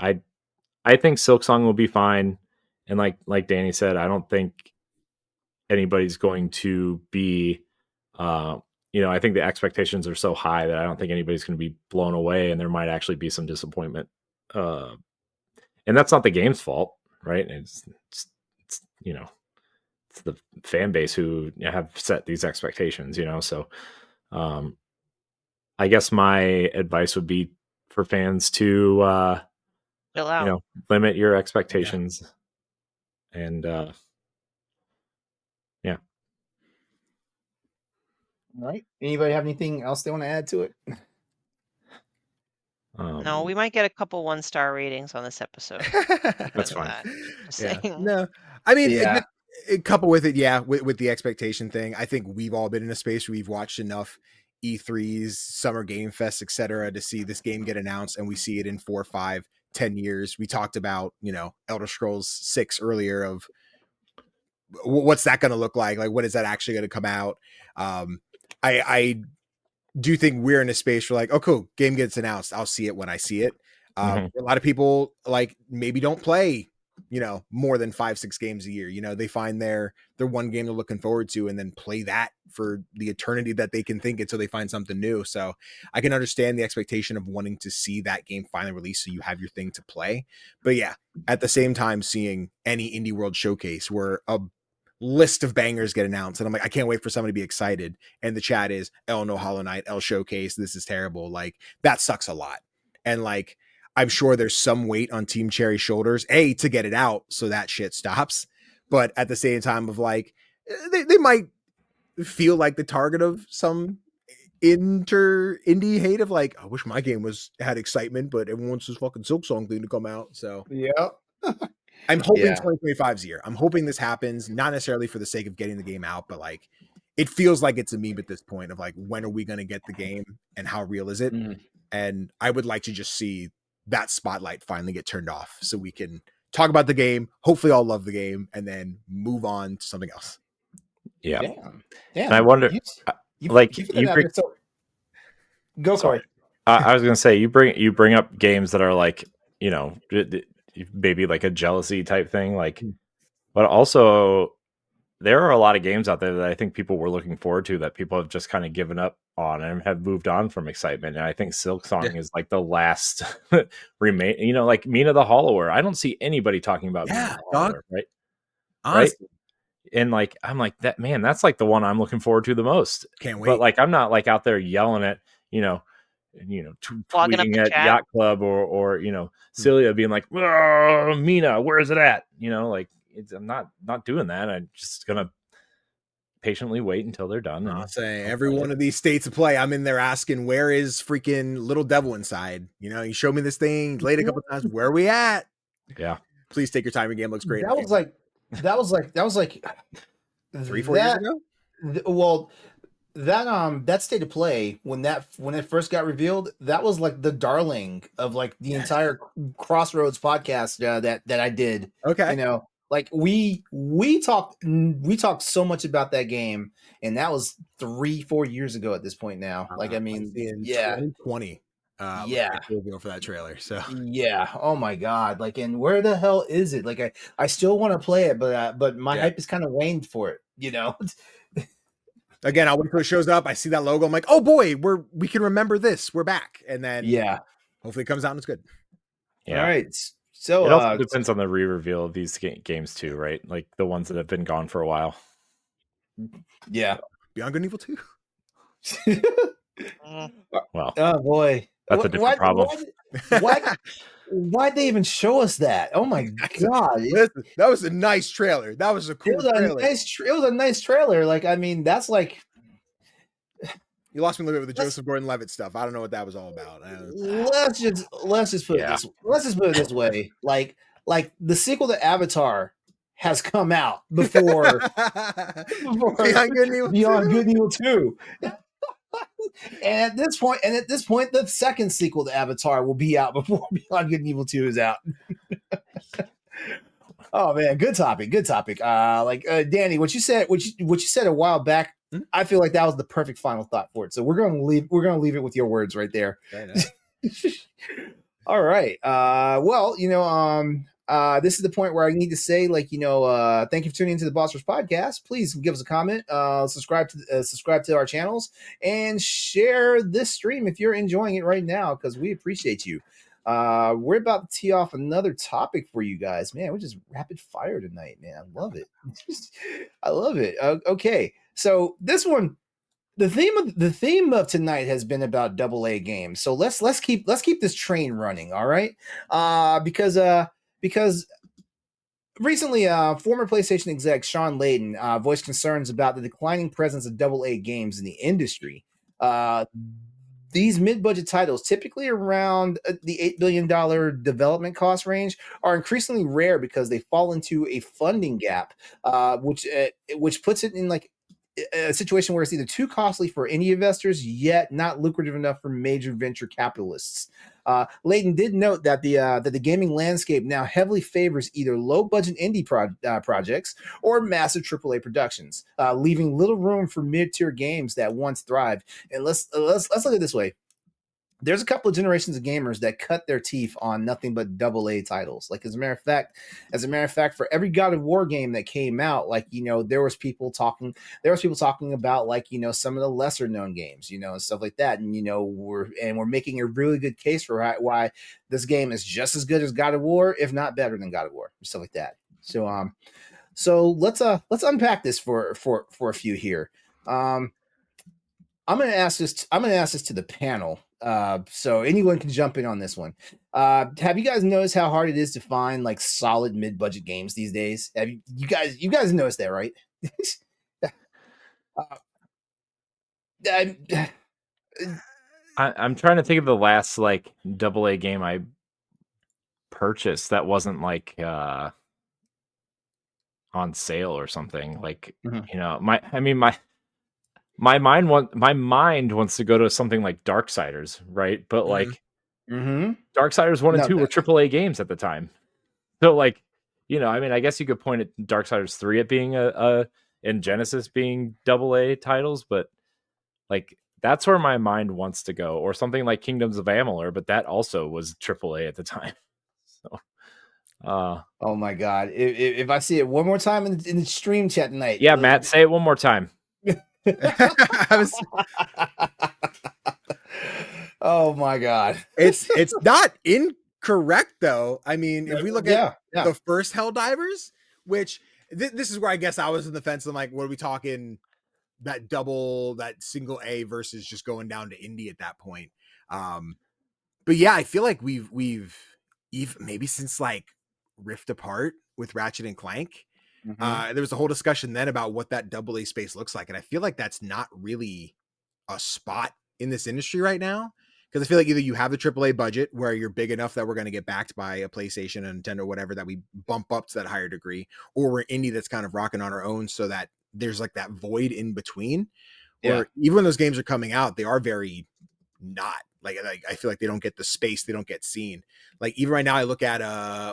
I think Silksong will be fine, and like Danny said, I don't think anybody's going to be. I think the expectations are so high that I don't think anybody's going to be blown away, and there might actually be some disappointment. And that's not the game's fault, right? It's it's the fan base who have set these expectations, So, I guess my advice would be for fans to, Chill out. limit your expectations, and yeah. All right. Anybody have anything else they want to add to it? No, we might get a couple 1-star ratings on this episode. That's fine. Just Yeah. saying. No, I mean, Yeah. couple with it, with the expectation thing. I think we've all been in a space where we've watched enough E3s, Summer Game Fest, etc., to see this game get announced, and we see it in 4, 5, 10 years. We talked about Elder Scrolls 6 earlier. Of what's that going to look like? Like, when is that actually going to come out? I do think we're in a space where, like, oh, cool, game gets announced, I'll see it when I see it. A lot of people maybe don't play more than 5, 6 games a year. They find their one game they're looking forward to and then play that for the eternity that they can think until they find something new. So I can understand the expectation of wanting to see that game finally released so you have your thing to play. But yeah, at the same time, seeing any Indie World showcase where a list of bangers get announced and I'm like, I can't wait for somebody to be excited, and the chat is no Hollow Knight, showcase, this is terrible, that sucks a lot. And I'm sure there's some weight on Team Cherry's shoulders, to get it out so that shit stops. But at the same time of they might feel like the target of some indie hate of I wish my game had excitement, but everyone wants this fucking Silksong thing to come out. So yeah. I'm hoping Yeah. 2025's year. I'm hoping this happens, not necessarily for the sake of getting the game out, but it feels like it's a meme at this point of when are we going to get the game and how real is it? And I would like to just see that spotlight finally get turned off so we can talk about the game, hopefully all love the game, and then move on to something else. Yeah. And I wonder, go Corey. I was gonna say you bring up games that are maybe a jealousy type thing, but also there are a lot of games out there that I think people were looking forward to that people have just kind of given up on and have moved on from excitement. And I think Silksong is the last remain, Mina the Hollower. I don't see anybody talking about Mina the Hollower, right? Honestly. Right. And I'm that, man, that's the one I'm looking forward to the most. Can't wait. But I'm not out there yelling at, tweeting at chat. Yacht Club or Celia being oh, Mina, where is it at? I'm not doing that. I'm just gonna patiently wait until they're done. I'll say every one of these states of play, I'm in there asking, where is freaking Little Devil Inside? You showed me this thing late a couple times. Where are we at? Yeah. Please take your time. Your game looks great. That was like 3-4 years ago. Well, that state of play when it first got revealed, that was the darling of the entire Crossroads podcast that I did. Okay. We talked so much about that game, and that was 3-4 years ago at this point now. In 2020. For that trailer. So yeah. Oh my god. And where the hell is it? I still want to play it, but my hype is kind of waned for it. Again, I'll wait until it shows up. I see that logo. I'm like, oh boy, we can remember this. We're back, and then hopefully it comes out and it's good. Yeah. All right. So it also depends on the re-reveal of these games too, right? The ones that have been gone for a while. Yeah. Beyond Good and Evil 2. Well, oh boy, that's a different problem. Why'd they even show us that? Oh my god, that was a nice trailer. That was a cool trailer. It was a nice trailer. That's you lost me a little bit with the Joseph Gordon-Levitt stuff. I don't know what that was all about. Let's just put it this way. The sequel to Avatar has come out before Beyond Good and Evil 2. And at this point, the second sequel to Avatar will be out before Beyond Good and Evil 2 is out. Oh man, good topic. Danny, what you said a while back, I feel like that was the perfect final thought for it. So we're gonna leave it with your words right there. All right. Well, this is the point where I need to say, thank you for tuning into the Bossers Podcast. Please give us a comment, subscribe to our channels, and share this stream if you're enjoying it right now, because we appreciate you. We're about to tee off another topic for you guys. Man, we're just rapid fire tonight, man. I love it. I love it. Okay, so this one. The theme of tonight has been about AA games. So let's keep this train running, all right? Because recently, former PlayStation exec Sean Layden voiced concerns about the declining presence of AA games in the industry. These mid-budget titles, typically around the $8 billion development cost range, are increasingly rare because they fall into a funding gap, which puts it in like a situation where it's either too costly for indie investors, yet not lucrative enough for major venture capitalists. Layton did note that the gaming landscape now heavily favors either low-budget indie projects or massive AAA productions, leaving little room for mid-tier games that once thrived. And let's look at it this way. There's a couple of generations of gamers that cut their teeth on nothing but AA titles. Like as a matter of fact, for every God of War game that came out, there was people talking about some of the lesser known games, and stuff like that. And we're making a really good case for why this game is just as good as God of War, if not better than God of War, stuff like that. So let's unpack this for a few here. I'm going to ask this to the panel. So anyone can jump in on this one. Have you guys noticed how hard it is to find like solid mid-budget games these days? Have you guys noticed that, right? I'm trying to think of the last like AA game I purchased that wasn't like on sale or something. Like my mind wants to go to something like Darksiders, right? But like Darksiders 1 and 2 were AAA games at the time. So like, I guess you could point at Darksiders 3 at being and Genesis being AA titles, but like that's where my mind wants to go. Or something like Kingdoms of Amalur, but that also was AAA at the time. So oh my god. If I see it one more time in the stream chat tonight. Yeah, Matt, say it one more time. Oh my god. It's not incorrect though. I mean, if we look at the first Helldivers, which this is where I guess I was in the fence. I'm like, what are we talking? That single A versus just going down to indie at that point. But yeah, I feel like we've maybe since like Rift Apart with Ratchet and Clank. There was a whole discussion then about what that AA space looks like. And I feel like that's not really a spot in this industry right now. Because I feel like either you have the AAA budget where you're big enough that we're going to get backed by a PlayStation and Nintendo, whatever, that we bump up to that higher degree, or we're indie that's kind of rocking on our own so that there's like that void in between. Or even when those games are coming out, they are very not. Like I feel like they don't get the space, they don't get seen. Like even right now, I look at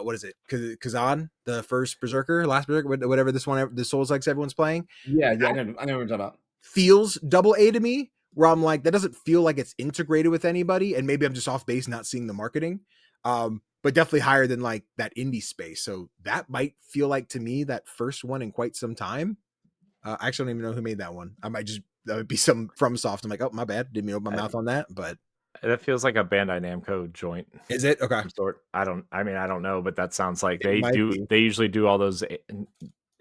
what is it, Kazan, the first last Berserker, whatever this one, the Souls likes everyone's playing. Yeah, I know what you're talking about. Feels AA to me, where I'm like, that doesn't feel like it's integrated with anybody, and maybe I'm just off base, not seeing the marketing. But definitely higher than like that indie space. So that might feel like to me that first one in quite some time. I actually don't even know who made that one. That would be some FromSoft. I'm like, oh my bad, didn't mean to open my mouth on that, but. That feels like a Bandai Namco joint. Is it? Okay. Sort. I don't know, but that sounds like they usually do all those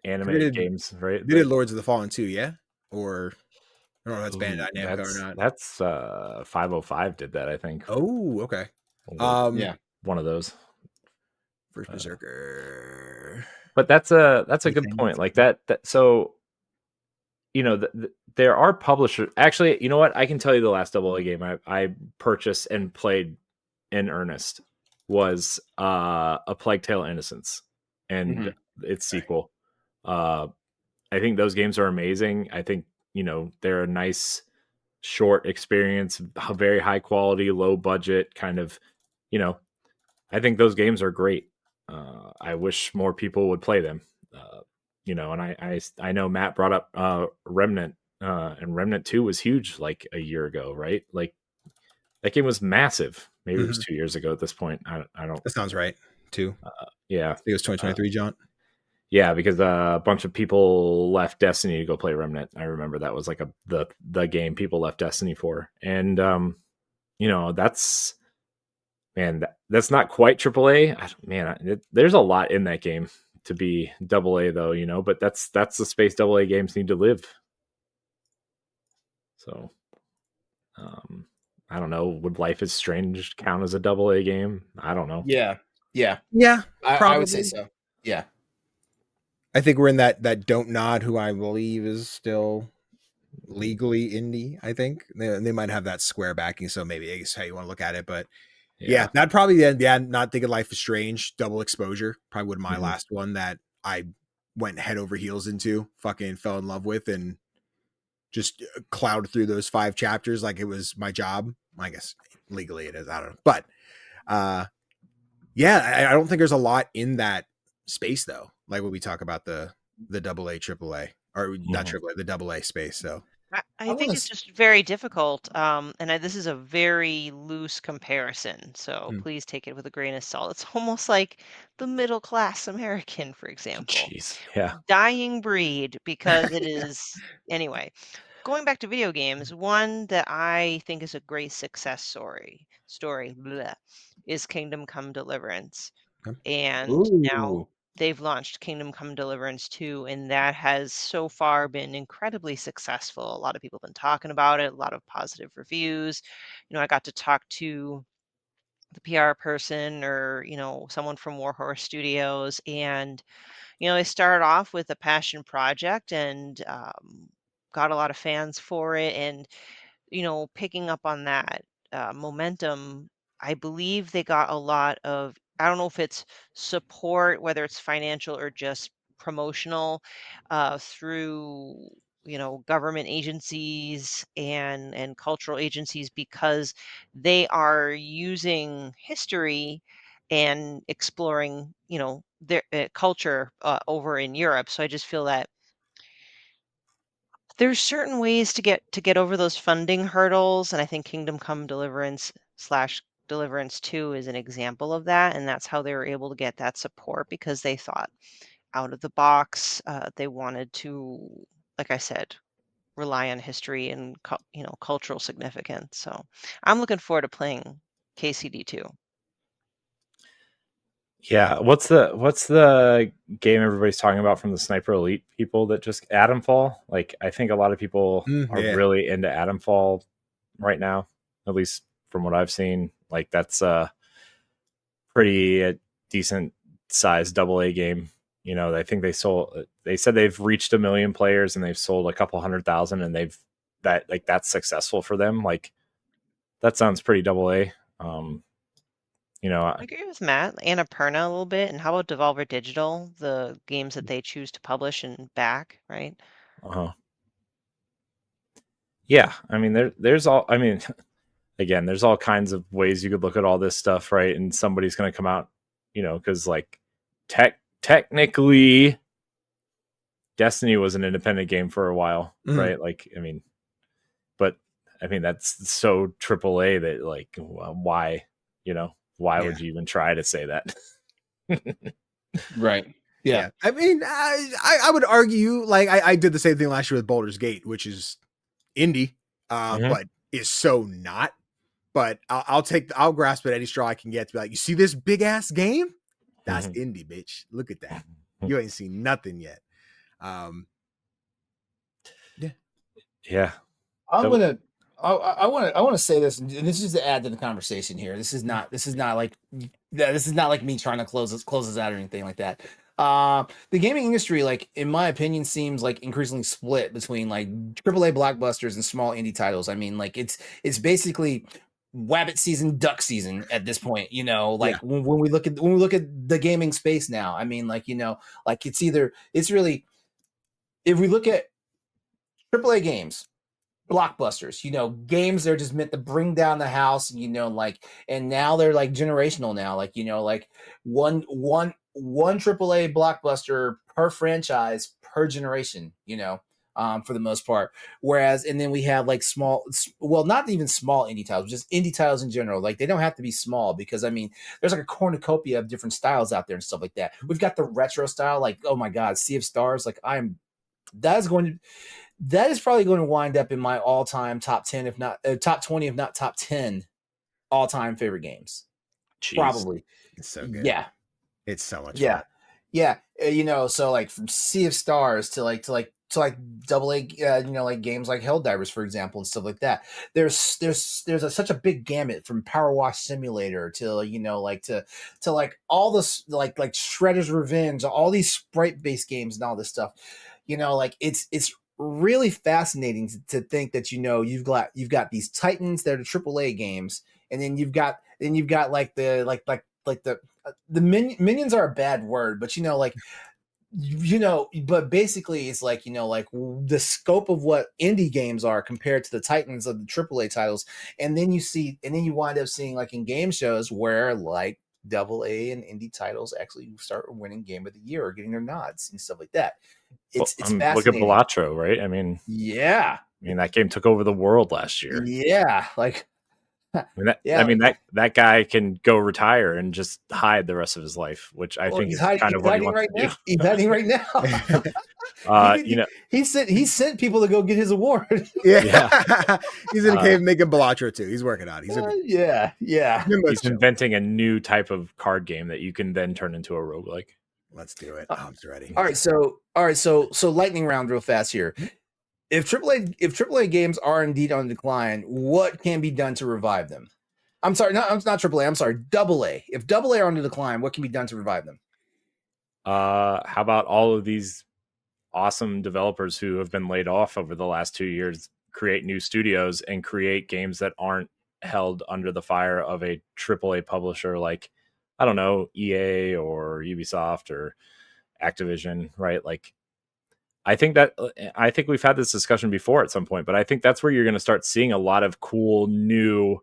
animated games, right? They did Lords of the Fallen too, yeah? Or I don't know if that's Bandai Namco or not. That's 505 did that, I think. Oh, okay. Yeah, one of those. First Berserker. But that's a good point. Like that so there are publishers. Actually, you know what? I can tell you the last AA game I purchased and played in earnest was A Plague Tale: Innocence and its sequel. I think those games are amazing. I think they're a nice short experience, very high quality, low budget kind of. I think those games are great. I wish more people would play them. And I know Matt brought up Remnant, and Remnant 2 was huge like a year ago, right? Like That game was massive. Maybe it was Mhm. 2 years ago at this point. I don't. That sounds right. Too. Yeah, I think it was 2023, John. yeah, because a bunch of people left Destiny to go play Remnant. I remember that was like the game people left Destiny for, and that's that's not quite AAA. There's a lot in that game to be AA though, but that's the space AA games need to live. So, I don't know. Would Life is Strange count as a AA game? I don't know. Yeah. Probably. I would say so. Yeah. I think we're in that Don't Nod, who I believe is still legally indie. I think they might have that Square backing, so maybe I guess how you want to look at it. But yeah, that'd probably not thinking Life is Strange, Double Exposure, probably would my last one that I went head over heels into, fucking fell in love with, and just plowed through those 5 chapters like it was my job. I guess legally it is. I don't know, but yeah, I don't think there's a lot in that space though. Like when we talk about the AA, AAA, or not AAA, the AA space. So I think it's just very difficult. This is a very loose comparison, so please take it with a grain of salt. It's almost like the middle class American, for example. Jeez, yeah. Dying breed because it is anyway. Going back to video games, one that I think is a great success story is Kingdom Come Deliverance. And now they've launched Kingdom Come Deliverance 2, and that has so far been incredibly successful. A lot of people have been talking about it, a lot of positive reviews. I got to talk to the PR person or, someone from Warhorse Studios, and, they started off with a passion project and got a lot of fans for it. And picking up on that momentum, I believe they got a lot of, I don't know if it's support, whether it's financial or just promotional, through government agencies and cultural agencies, because they are using history and exploring their culture over in Europe. So I just feel that there's certain ways to get over those funding hurdles, and I think Kingdom Come Deliverance slash Deliverance 2 is an example of that, and that's how they were able to get that support, because they thought out of the box. They wanted to, like I said, rely on history and cultural significance. So I'm looking forward to playing KCD2. Yeah, what's the game everybody's talking about from the Sniper Elite people that just Atomfall? Like, I think a lot of people are really into Atomfall right now, at least from what I've seen. Like, that's a pretty decent sized AA game. I think they said they've reached 1 million players and they've sold a couple 100,000, and that's successful for them. Like, that sounds pretty AA. I agree with Matt. Annapurna a little bit. And how about Devolver Digital, the games that they choose to publish and back, right? Yeah, I mean, there's all. I mean, again, there's all kinds of ways you could look at all this stuff, right? And somebody's going to come out, because like technically, Destiny was an independent game for a while, right? Like, I mean, but I mean that's so AAA that like, why, why would you even try to say that? Right. Yeah. I mean, I would argue, like, I did the same thing last year with Baldur's Gate, which is indie, but is so not. But I'll grasp at any straw I can get to be like, you see this big ass game? That's indie, bitch. Look at that. You ain't seen nothing yet. Yeah. I want to say this, and this is to add to the conversation here. This is not like me trying to close this out or anything like that. The gaming industry, like, in my opinion, seems like increasingly split between like AAA blockbusters and small indie titles. I mean, like, it's basically wabbit season, duck season at this point. When we look at the gaming space now, I mean, like, like it's really, if we look at AAA games, blockbusters, games that are just meant to bring down the house, and now they're like generational now, like, like one AAA blockbuster per franchise per generation, for the most part. Whereas, and then we have like not even small indie titles, just indie titles in general. Like they don't have to be small because I mean, there's like a cornucopia of different styles out there and stuff like that. We've got the retro style, like oh my god, Sea of Stars. Like that is probably going to wind up in my all-time top 10, if not top 20, if not top 10 all-time favorite games. Jeez. Probably. It's so good. Yeah. It's so much Yeah. fun. Yeah. So like from Sea of Stars to double A, like games like Helldivers, for example, and stuff like that. There's such a big gamut from Power Wash Simulator to to all this like Shredder's Revenge, all these sprite based games and all this stuff. It's really fascinating to think that you've got these titans that are AAA games, and then you've got like the minions are a bad word, but but basically it's like the scope of what indie games are compared to the titans of the AAA titles, and then you wind up seeing like in game shows where like AA and indie titles actually start winning Game of the Year or getting their nods and stuff like that. It's fascinating. Look at Balatro, right? I mean, that game took over the world last year. Yeah, like that guy can go retire and just hide the rest of his life, which I think is kind of what he wants to do. He's hiding right now. He sent people to go get his award. Yeah. He's in a cave making Balatro too. He's working on it. He's inventing a new type of card game that you can then turn into a roguelike. Let's do it. I'm ready. All right, so lightning round real fast here. If AAA games are indeed on decline, what can be done to revive them? I'm sorry, not AAA. I'm sorry, AA. If AA are on the decline, what can be done to revive them? How about all of these awesome developers who have been laid off over the last 2 years create new studios and create games that aren't held under the fire of a AAA publisher like, I don't know, EA or Ubisoft or Activision, right? Like, I think we've had this discussion before at some point, but I think that's where you're going to start seeing a lot of cool new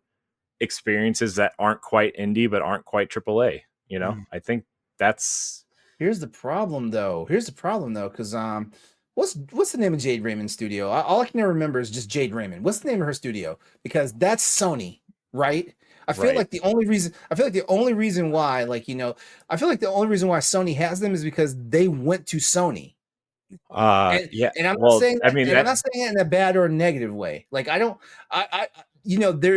experiences that aren't quite indie, but aren't quite AAA. I think that's. Here's the problem though. Because what's the name of Jade Raymond's studio? All I can remember is just Jade Raymond. What's the name of her studio? Because that's Sony, right? I feel like the only reason why why Sony has them is because they went to Sony. And I'm not saying it in a bad or a negative way. Like there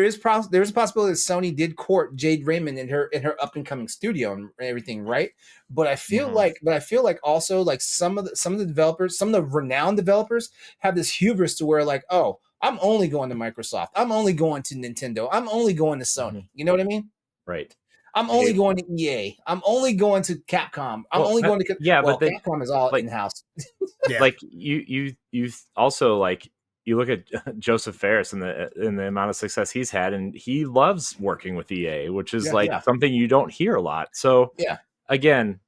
is a possibility that Sony did court Jade Raymond in her up and coming studio and everything, right? But I feel like also like some of the developers, some of the renowned developers have this hubris to where like, oh, I'm only going to Microsoft, I'm only going to Nintendo, I'm only going to Sony. You know what I mean? Right. I'm only going to EA. I'm only going to Capcom. But Capcom is all in house. Like you also like you look at Joseph Ferris and the amount of success he's had, and he loves working with EA, which is something you don't hear a lot. So again,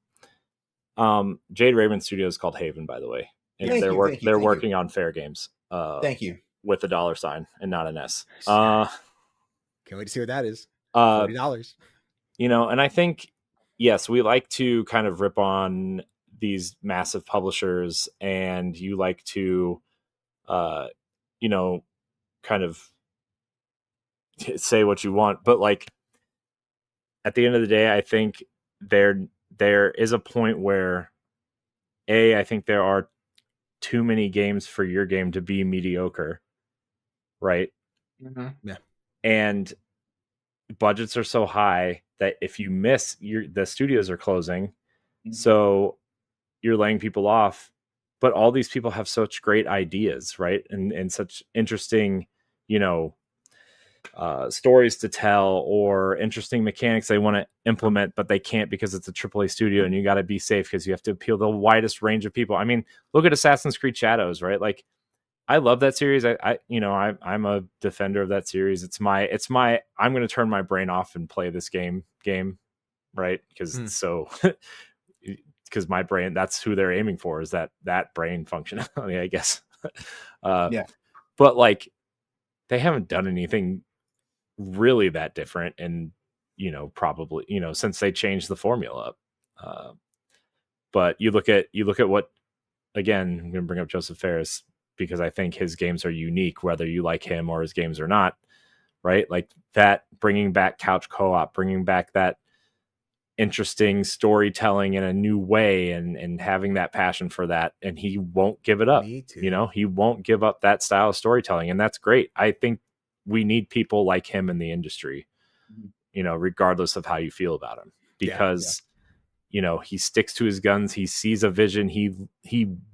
Jade Raymond Studio is called Haven, by the way, and they're working on Fair Games. Thank you. With a $sign and not an S. Can't wait to see what that is. $40. And I think, yes, we like to kind of rip on these massive publishers, and you like to, kind of say what you want. But like, at the end of the day, I think there is a point where, I think there are too many games for your game to be mediocre, right? Mm-hmm. Yeah. And budgets are so high that if you miss, the studios are closing, so you're laying people off. But all these people have such great ideas, right? And such interesting, stories to tell or interesting mechanics they want to implement, but they can't because it's a AAA studio, and you got to be safe because you have to appeal the widest range of people. I mean, look at Assassin's Creed Shadows, right? Like, I love that series. I'm a defender of that series. It's my I'm going to turn my brain off and play this game, right? Because because my brain, that's who they're aiming for, is that brain functionality, I guess. But like, they haven't done anything really that different, and probably since they changed the formula up. But you look at what, again, I'm going to bring up Joseph Ferris. because I think his games are unique, whether you like him or his games or not, right? Like that, bringing back couch co-op, bringing back that interesting storytelling in a new way, and having that passion for that, and he won't give it up. Me too. You know, he won't give up that style of storytelling, and that's great. I think we need people like him in the industry, you know, regardless of how you feel about him, because you know, he sticks to his guns, he sees a vision, he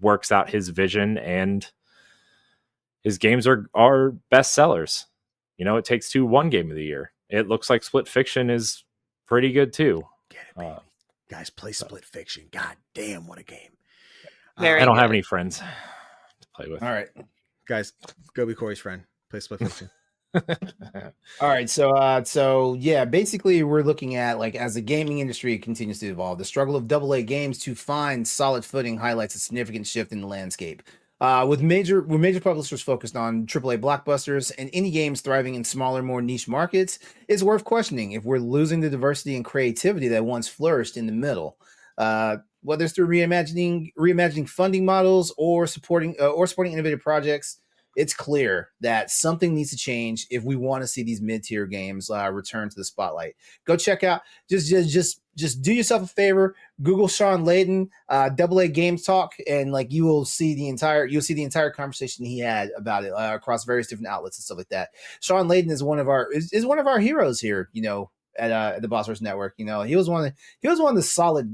works out his vision, and his games are best sellers. You know, It Takes Two won Game of the Year. It looks like Split Fiction is pretty good too. Get it, baby. Guys, play Split Fiction. God damn, what a game. Very I don't good. have any friends to play with. All right. Guys, go be Corey's friend. Play Split Fiction. All right, so yeah, basically we're looking at, like, as the gaming industry continues to evolve, the struggle of AA games to find solid footing highlights a significant shift in the landscape. With major publishers focused on AAA blockbusters and indie games thriving in smaller, more niche markets, it's worth questioning if we're losing the diversity and creativity that once flourished in the middle. Whether it's through reimagining funding models or supporting innovative projects, it's clear that something needs to change if we want to see these mid-tier games return to the spotlight. Go check out, just do yourself a favor, Google Sean Layden, AA Games Talk, and like you'll see the entire conversation he had about it across various different outlets and stuff like that. Sean Layden is one of our heroes here, you know, at the Boss Rush Network. You know, he was one of the solid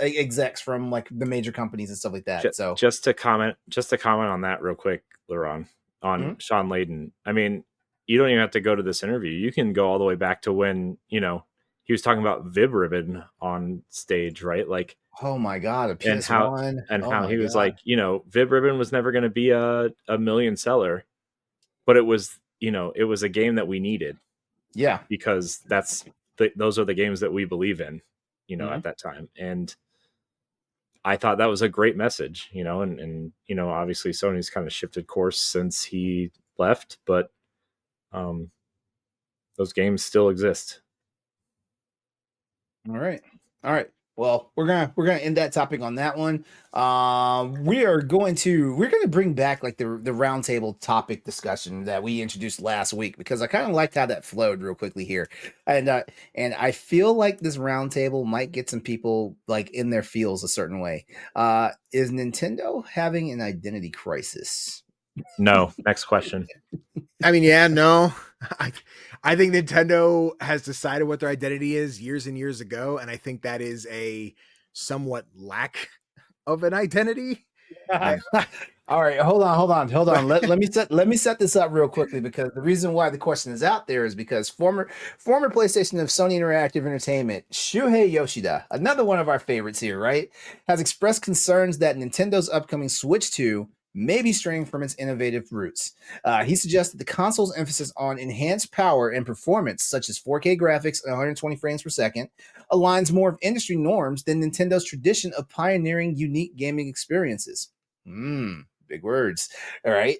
execs from like the major companies and stuff like that. Just to comment on that real quick, LeRon, on Sean Layden. I mean, you don't even have to go to this interview. You can go all the way back to when, you know, he was talking about Vib Ribbon on stage, right? Like, oh my God, a PS1. How he was like, you know, Vib Ribbon was never going to be a million seller, but it was, you know, it was a game that we needed. Yeah. Because those are the games that we believe in, you know, at that time. And I thought that was a great message, you know, and you know, obviously Sony's kind of shifted course since he left, but those games still exist. All right. Well, we're gonna end that topic on that one. We're going to bring back like the roundtable topic discussion that we introduced last week, because I kind of liked how that flowed real quickly here, and I feel like this roundtable might get some people like in their feels a certain way. Is Nintendo having an identity crisis? No. Next question. I mean, yeah, no. I think Nintendo has decided what their identity is years and years ago, and I think that is a somewhat lack of an identity. All right, hold on. Let me set this up real quickly, because the reason why the question is out there is because former PlayStation of Sony Interactive Entertainment, Shuhei Yoshida, another one of our favorites here, right, has expressed concerns that Nintendo's upcoming Switch 2 may be straying from its innovative roots. He suggests that the console's emphasis on enhanced power and performance, such as 4K graphics and 120 frames per second, aligns more with industry norms than Nintendo's tradition of pioneering unique gaming experiences. Big words. All right.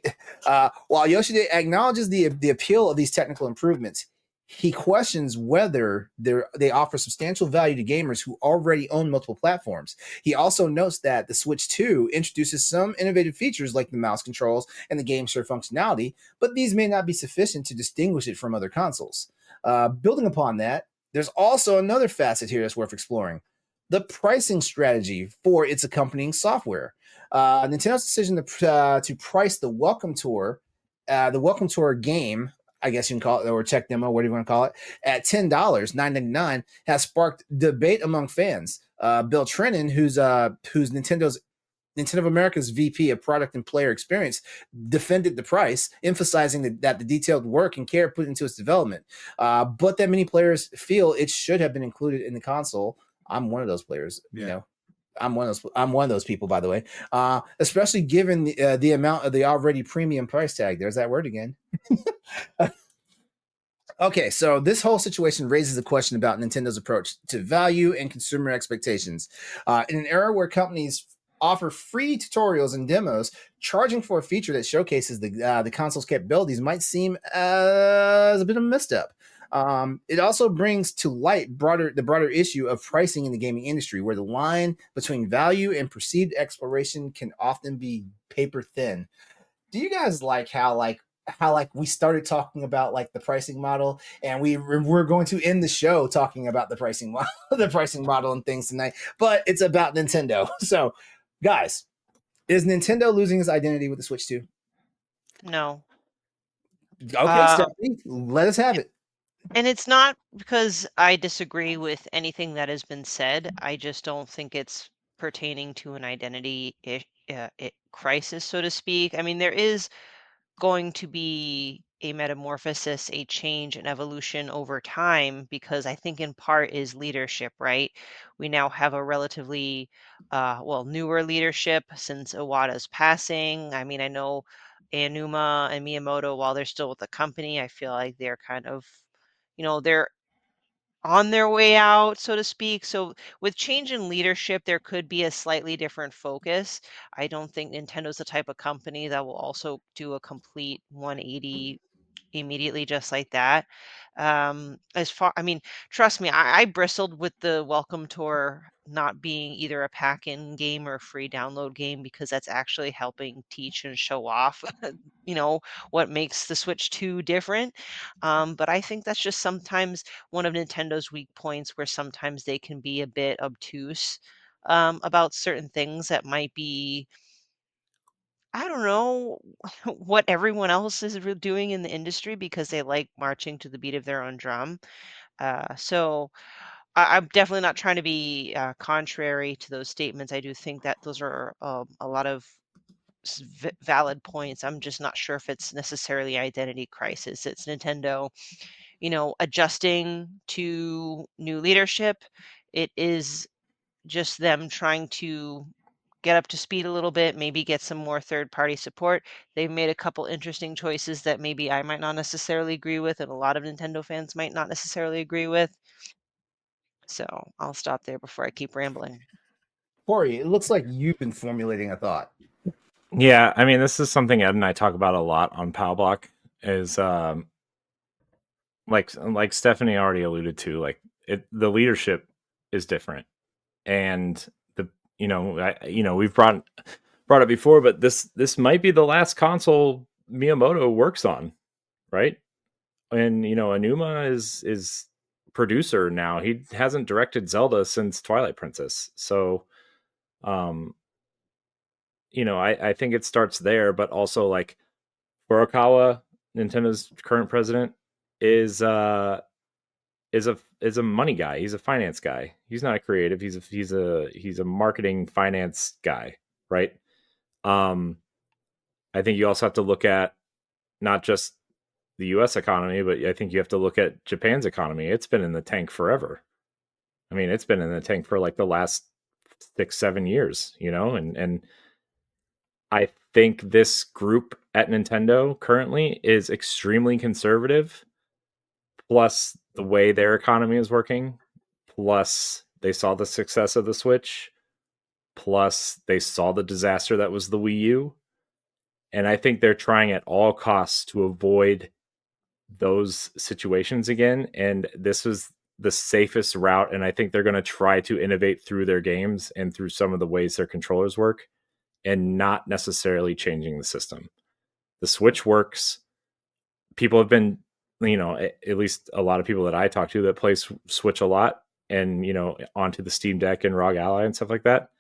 While Yoshida acknowledges the appeal of these technical improvements, he questions whether they offer substantial value to gamers who already own multiple platforms. He also notes that the Switch 2 introduces some innovative features like the mouse controls and the game share functionality, but these may not be sufficient to distinguish it from other consoles. Building upon that, there's also another facet here that's worth exploring: the pricing strategy for its accompanying software. Nintendo's decision to price the Welcome Tour game, I guess you can call it, or tech demo, whatever you want to call it, at $10, $9.99, has sparked debate among fans. Bill Trennan, who's Nintendo of America's VP of Product and Player Experience, defended the price, emphasizing that the detailed work and care put into its development, but that many players feel it should have been included in the console. I'm one of those players, you know. I'm one of those people, by the way, especially given the amount of the already premium price tag. There's that word again. Okay, so this whole situation raises a question about Nintendo's approach to value and consumer expectations. In an era where companies offer free tutorials and demos, charging for a feature that showcases the console's capabilities might seem as a bit of a misstep. It also brings to light the broader issue of pricing in the gaming industry, where the line between value and perceived exploration can often be paper thin. Do you guys like how we started talking about like the pricing model, and we're going to end the show talking about the pricing model, the pricing model and things tonight, but it's about Nintendo. So, guys, is Nintendo losing its identity with the Switch 2? No. Okay, Stephanie, let us have it. And it's not because I disagree with anything that has been said. I just don't think it's pertaining to an identity crisis, so to speak. I mean, there is going to be a metamorphosis, a change, an evolution over time, because I think in part is leadership, right? We now have a relatively newer leadership since Iwata's passing. I mean, I know Aonuma and Miyamoto, while they're still with the company, I feel like they're kind of, they're on their way out, so to speak. So with change in leadership, there could be a slightly different focus. I don't think Nintendo's the type of company that will also do a complete 180 immediately just like that. I mean, trust me, I bristled with the Welcome Tour not being either a pack-in game or a free download game, because that's actually helping teach and show off, what makes the Switch 2 different. But I think that's just sometimes one of Nintendo's weak points, where sometimes they can be a bit obtuse about certain things that might be, I don't know, what everyone else is doing in the industry, because they like marching to the beat of their own drum. So I'm definitely not trying to be contrary to those statements. I do think that those are a lot of valid points. I'm just not sure if it's necessarily identity crisis. It's Nintendo, adjusting to new leadership. It is just them trying to get up to speed a little bit, maybe get some more third-party support. They've made a couple interesting choices that maybe I might not necessarily agree with, and a lot of Nintendo fans might not necessarily agree with. So I'll stop there before I keep rambling. Corey, it looks like you've been formulating a thought. Yeah, I mean, this is something Ed and I talk about a lot on PowBlock, is like Stephanie already alluded to, like the leadership is different, and we've brought it before, but this might be the last console Miyamoto works on, right? And Aonuma is producer now. He hasn't directed Zelda since Twilight Princess, so I think it starts there. But also, like, Furukawa, Nintendo's current president, is a money guy. He's a finance guy. He's not a creative. He's a marketing finance guy, right? I think you also have to look at not just the U.S. economy, but I think you have to look at Japan's economy. It's been in the tank forever. I mean, it's been in the tank for like the last 6-7 years, and I think this group at Nintendo currently is extremely conservative, plus the way their economy is working, plus they saw the success of the Switch, plus they saw the disaster that was the Wii U. And I think they're trying at all costs to avoid those situations again. And this was the safest route. And I think they're going to try to innovate through their games and through some of the ways their controllers work, and not necessarily changing the system. The Switch works. People have been, at least a lot of people that I talk to that play Switch a lot, and, onto the Steam Deck and ROG Ally and stuff like that,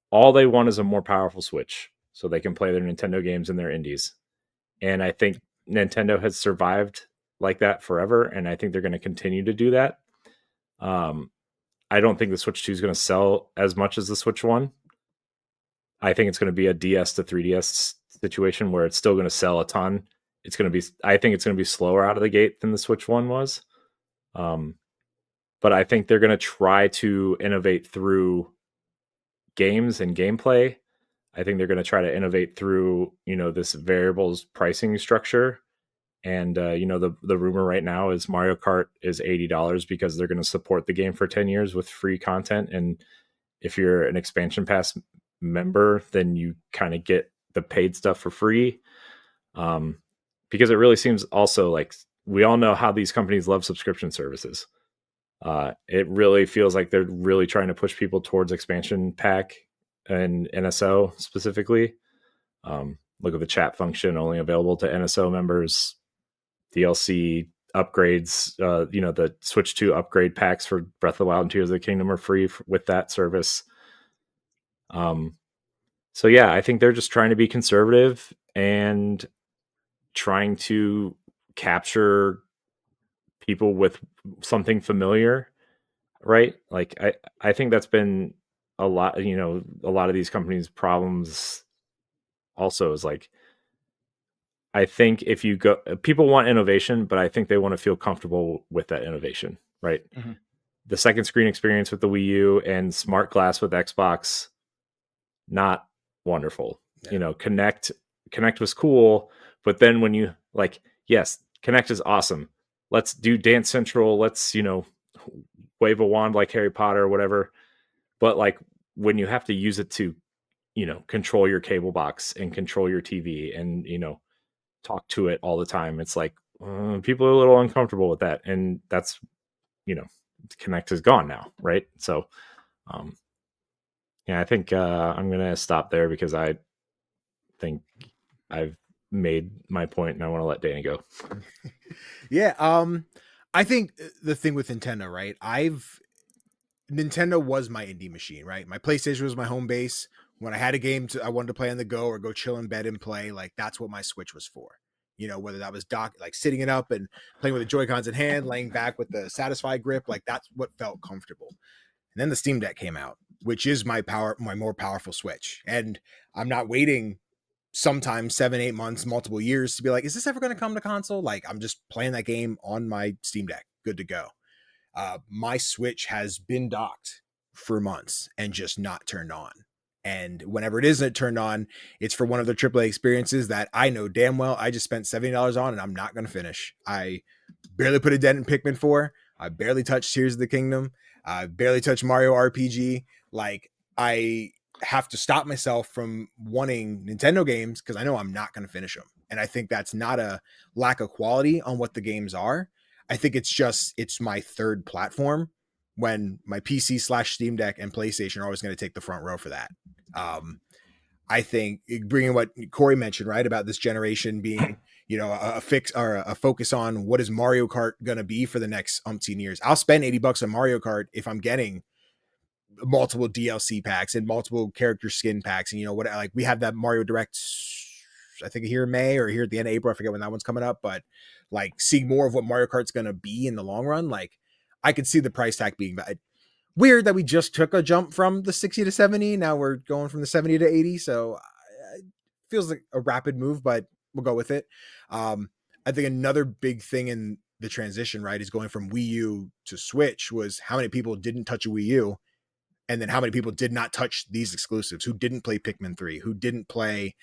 all they want is a more powerful Switch so they can play their Nintendo games and their indies. And I think Nintendo has survived like that forever, and I think they're going to continue to do that. I don't think the Switch 2 is going to sell as much as the Switch 1. I think it's going to be a DS to 3DS situation where it's still going to sell a ton. I think it's going to be slower out of the gate than the Switch 1 was. But I think they're going to try to innovate through games and gameplay. I think they're going to try to innovate through, this variables pricing structure. And, the rumor right now is Mario Kart is $80 because they're going to support the game for 10 years with free content. And if you're an expansion pass member, then you kind of get the paid stuff for free. Because it really seems also like we all know how these companies love subscription services. It really feels like they're really trying to push people towards expansion pack and NSO specifically. Look at the chat function only available to NSO members, DLC upgrades, the Switch 2 upgrade packs for Breath of the Wild and Tears of the Kingdom are free with that service. So yeah, I think they're just trying to be conservative and trying to capture people with something familiar, right? Like I think that's been a lot, a lot of these companies' problems also is like, I think if you go, people want innovation, but I think they want to feel comfortable with that innovation, right? Mm-hmm. The second screen experience with the Wii U and Smart Glass with Xbox, not wonderful. Yeah. Connect was cool, but then when you like, yes, Connect is awesome. Let's do Dance Central. Let's, wave a wand like Harry Potter or whatever. But like when you have to use it to, control your cable box and control your TV and, talk to it all the time, it's like people are a little uncomfortable with that. And that's, Connect is gone now. Right. So, yeah, I think I'm going to stop there because I think I've made my point and I want to let Danny go. Yeah. I think the thing with Nintendo, right? Nintendo was my indie machine, right? My PlayStation was my home base. When I had a game I wanted to play on the go or go chill in bed and play, like that's what my Switch was for. Whether that was like sitting it up and playing with the Joy-Cons in hand, laying back with the Satisfy grip, like that's what felt comfortable. And then the Steam Deck came out, which is my more powerful Switch. And I'm not waiting sometimes 7-8 months, multiple years to be like, is this ever going to come to console? Like I'm just playing that game on my Steam Deck, good to go. My Switch has been docked for months and just not turned on. And whenever it isn't turned on, it's for one of the AAA experiences that I know damn well I just spent $70 on and I'm not going to finish. I barely put a dent in Pikmin 4. I barely touched Tears of the Kingdom. I barely touched Mario RPG. Like I have to stop myself from wanting Nintendo games because I know I'm not going to finish them. And I think that's not a lack of quality on what the games are. I think it's my third platform when my PC / Steam Deck and PlayStation are always going to take the front row for that. I think bringing what Corey mentioned, right, about this generation being, a fix or a focus on what is Mario Kart going to be for the next umpteen years. I'll spend $80 on Mario Kart if I'm getting multiple DLC packs and multiple character skin packs. And what, like we have that Mario Direct, I think here in May or here at the end of April. I forget when that one's coming up, but like seeing more of what Mario Kart's going to be in the long run. Like I could see the price tag being weird that we just took a jump from the 60 to 70. Now we're going from the 70 to 80. So it feels like a rapid move, but we'll go with it. I think another big thing in the transition, right, is going from Wii U to Switch was how many people didn't touch a Wii U. And then how many people did not touch these exclusives, who didn't play Pikmin 3, who didn't play,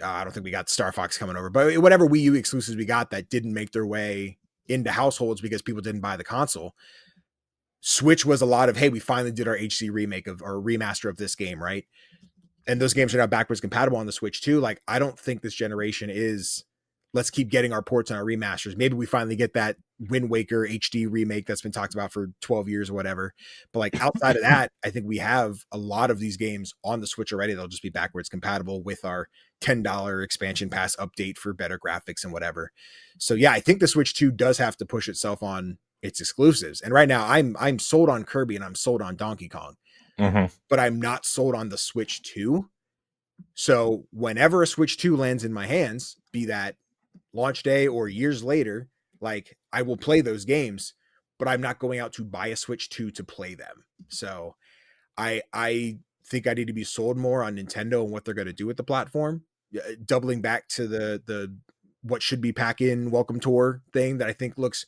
I don't think we got Star Fox coming over, but whatever Wii U exclusives we got that didn't make their way into households because people didn't buy the console. Switch was a lot of, hey, we finally did our HD remake of or remaster of this game, right? And those games are now backwards compatible on the Switch too. Like, I don't think this generation is, let's keep getting our ports and our remasters. Maybe we finally get that Wind Waker HD remake that's been talked about for 12 years or whatever. But like outside of that, I think we have a lot of these games on the Switch already. They'll just be backwards compatible with our $10 expansion pass update for better graphics and whatever. So yeah, I think the Switch 2 does have to push itself on its exclusives. And right now I'm sold on Kirby and I'm sold on Donkey Kong, but I'm not sold on the Switch 2. So whenever a Switch 2 lands in my hands, be that launch day or years later, like I will play those games, but I'm not going out to buy a Switch 2 to play them. So I think I need to be sold more on Nintendo and what they're going to do with the platform. Doubling back to the what should be pack in welcome tour thing that I think looks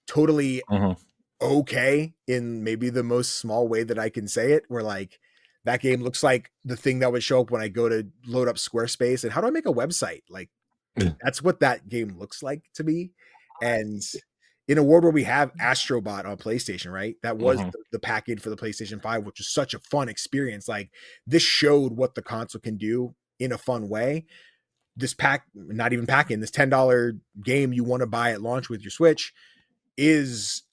totally okay in maybe the most small way that I can say it, where like that game looks like the thing that would show up when I go to load up Squarespace and how do I make a website? Like that's what that game looks like to me. And in a world where we have Astrobot on PlayStation, right? That was the package for the PlayStation 5, which was such a fun experience. Like this showed what the console can do in a fun way. this not even pack-in, this $10 game you want to buy at launch with your Switch is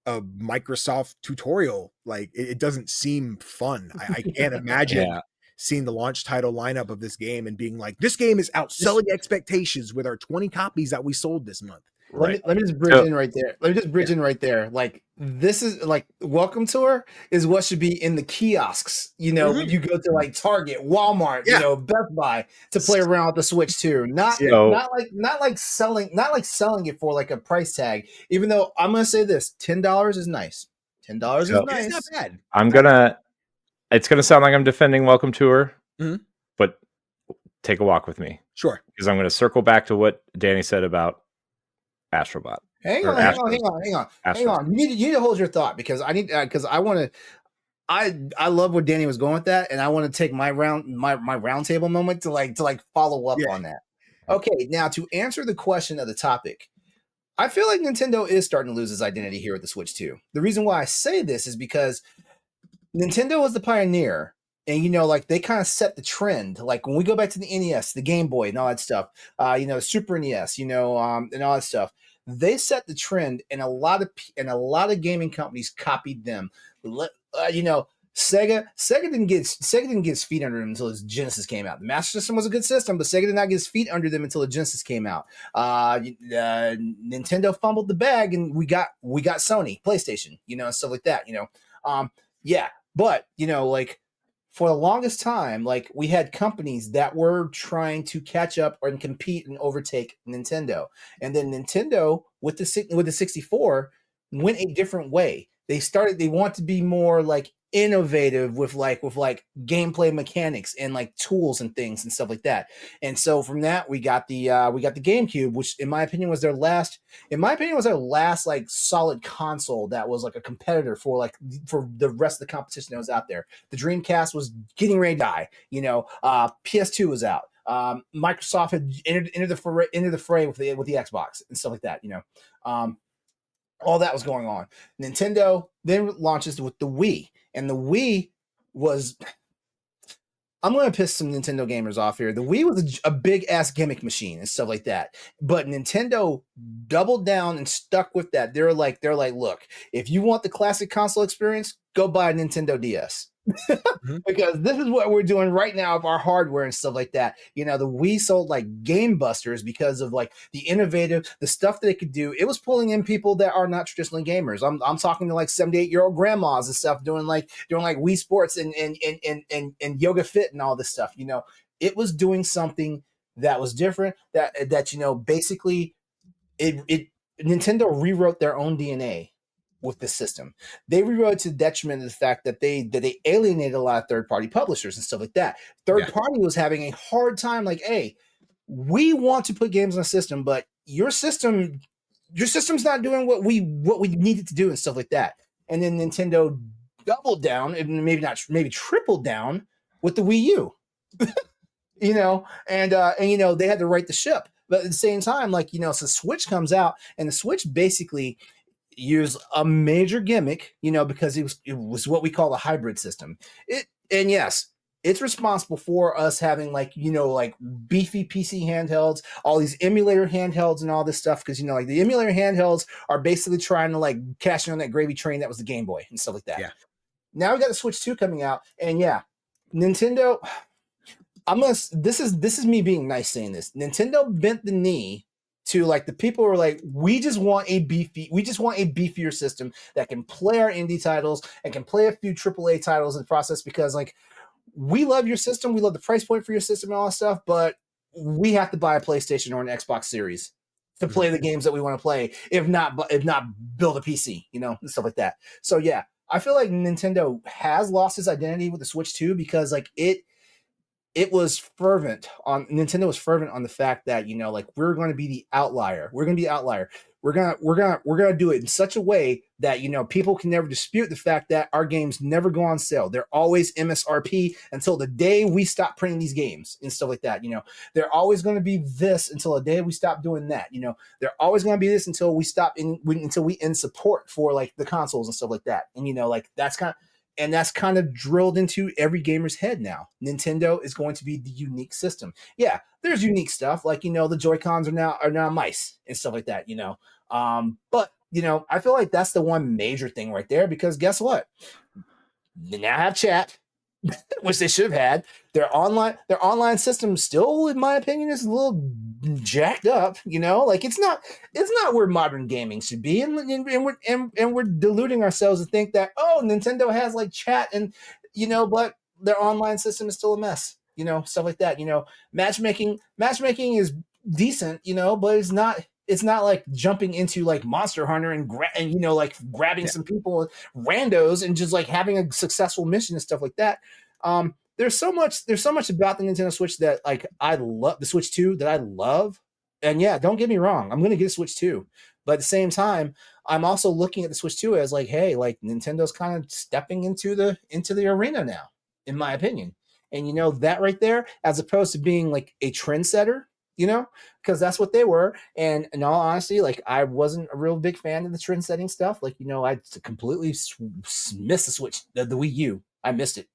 a Microsoft tutorial. Like it doesn't seem fun. I can't imagine seeing the launch title lineup of this game and being like, this game is outselling expectations with our 20 copies that we sold this month. Let me just bridge in right there. Let me just bridge in right there. Like this is like Welcome Tour is what should be in the kiosks. You know, when you go to like Target, Walmart, you know, Best Buy to play around with the Switch 2. Not like selling it for like a price tag. Even though I'm gonna say this, $10 is nice. $10 is nice. It's not bad. It's gonna sound like I'm defending Welcome Tour, but take a walk with me. Sure. Because I'm gonna circle back to what Danny said about Astrobot. Hang on. You need to hold your thought because I love where Danny was going with that, and I want to take my roundtable moment to follow up on that. Okay, now to answer the question of the topic, I feel like Nintendo is starting to lose its identity here with the Switch 2. The reason why I say this is because Nintendo was the pioneer, and they kind of set the trend. Like when we go back to the NES, the Game Boy, and all that stuff, Super NES, and all that stuff, they set the trend, and a lot of gaming companies copied them. Sega didn't get its feet under them until its Genesis came out. The Master System was a good system, but Sega did not get its feet under them until the Genesis came out. Nintendo fumbled the bag, and we got Sony, PlayStation, and stuff like that. But for the longest time, we had companies that were trying to catch up and compete and overtake Nintendo. And then Nintendo with the 64 went a different way. They want to be more innovative with gameplay mechanics and tools and things and stuff like that. And so from that we got the GameCube, which in my opinion was their last solid console that was a competitor for the rest of the competition that was out there. The Dreamcast was getting ready to die. PS2 was out. Microsoft had entered the fray with the Xbox and stuff like that. All that was going on. Nintendo then launches with the Wii, and the Wii was, I'm going to piss some Nintendo gamers off here. The Wii was a big ass gimmick machine and stuff like that. But Nintendo doubled down and stuck with that. They're like, look, if you want the classic console experience, go buy a Nintendo DS. Because this is what we're doing right now with our hardware and stuff like that. The Wii sold like game busters because of the stuff that it could do. It was pulling in people that are not traditionally gamers. I'm talking to 78-year-old grandmas and stuff doing Wii Sports and Yoga Fit and all this stuff. It was doing something that was different. That basically Nintendo rewrote their own DNA with the system. They rewrote to the detriment of the fact that they alienated a lot of third-party publishers and stuff like that. Third-party was having a hard time hey, we want to put games on a system, but your system's not doing what we need it to do and stuff like that. And then Nintendo doubled down and maybe tripled down with the Wii U. And they had to right the ship. But at the same time, so Switch comes out, and the Switch basically use a major gimmick, because it was what we call a hybrid system. It's responsible for us having beefy PC handhelds, all these emulator handhelds and all this stuff. Because the emulator handhelds are basically trying to cash in on that gravy train that was the Game Boy and stuff like that. Yeah. Now we got the Switch 2 coming out, and Nintendo. This is me being nice saying this. Nintendo bent the knee to the people who are we just want a beefier system that can play our indie titles and can play a few AAA titles in the process, because we love your system, we love the price point for your system and all that stuff, but we have to buy a PlayStation or an Xbox Series to play the games that we want to play, if not build a PC, and stuff like that. So I feel like Nintendo has lost its identity with the Switch 2, because Nintendo was fervent on the fact that we're going to be the outlier. We're going to be the outlier. We're going to do it in such a way that people can never dispute the fact that our games never go on sale. They're always MSRP until the day we stop printing these games and stuff like that. They're always going to be this until the day we stop doing that. They're always going to be this until we stop until we end support for the consoles and stuff like that. And that's kind of, And that's kind of drilled into every gamer's head now. Nintendo is going to be the unique system. Yeah, there's unique stuff like, you know, the Joy-Cons are now mice and stuff like that, you know. But, you know, I feel like that's the one major thing right there, because guess what? They now have chat, which they should have had. Their online system still, in my opinion, is a little jacked up. You know, like it's not where modern gaming should be, and we're deluding ourselves to think that, oh, Nintendo has like chat, and you know, but their online system is still a mess. You know, stuff like that. You know, matchmaking is decent. You know, but it's not like jumping into like Monster Hunter and you know, like grabbing some people, randos, and just like having a successful mission and stuff like that. There's so much about the Nintendo Switch that like I love, the Switch 2 that I love. And yeah, don't get me wrong, I'm going to get a Switch 2. But at the same time, I'm also looking at the Switch 2 as like, hey, like Nintendo's kind of stepping into the arena now, in my opinion. And you know, that right there, as opposed to being like a trendsetter, you know, because that's what they were. And in all honesty, like I wasn't a real big fan of the trend setting stuff. Like, you know, I completely missed the Switch, the Wii U. I missed it.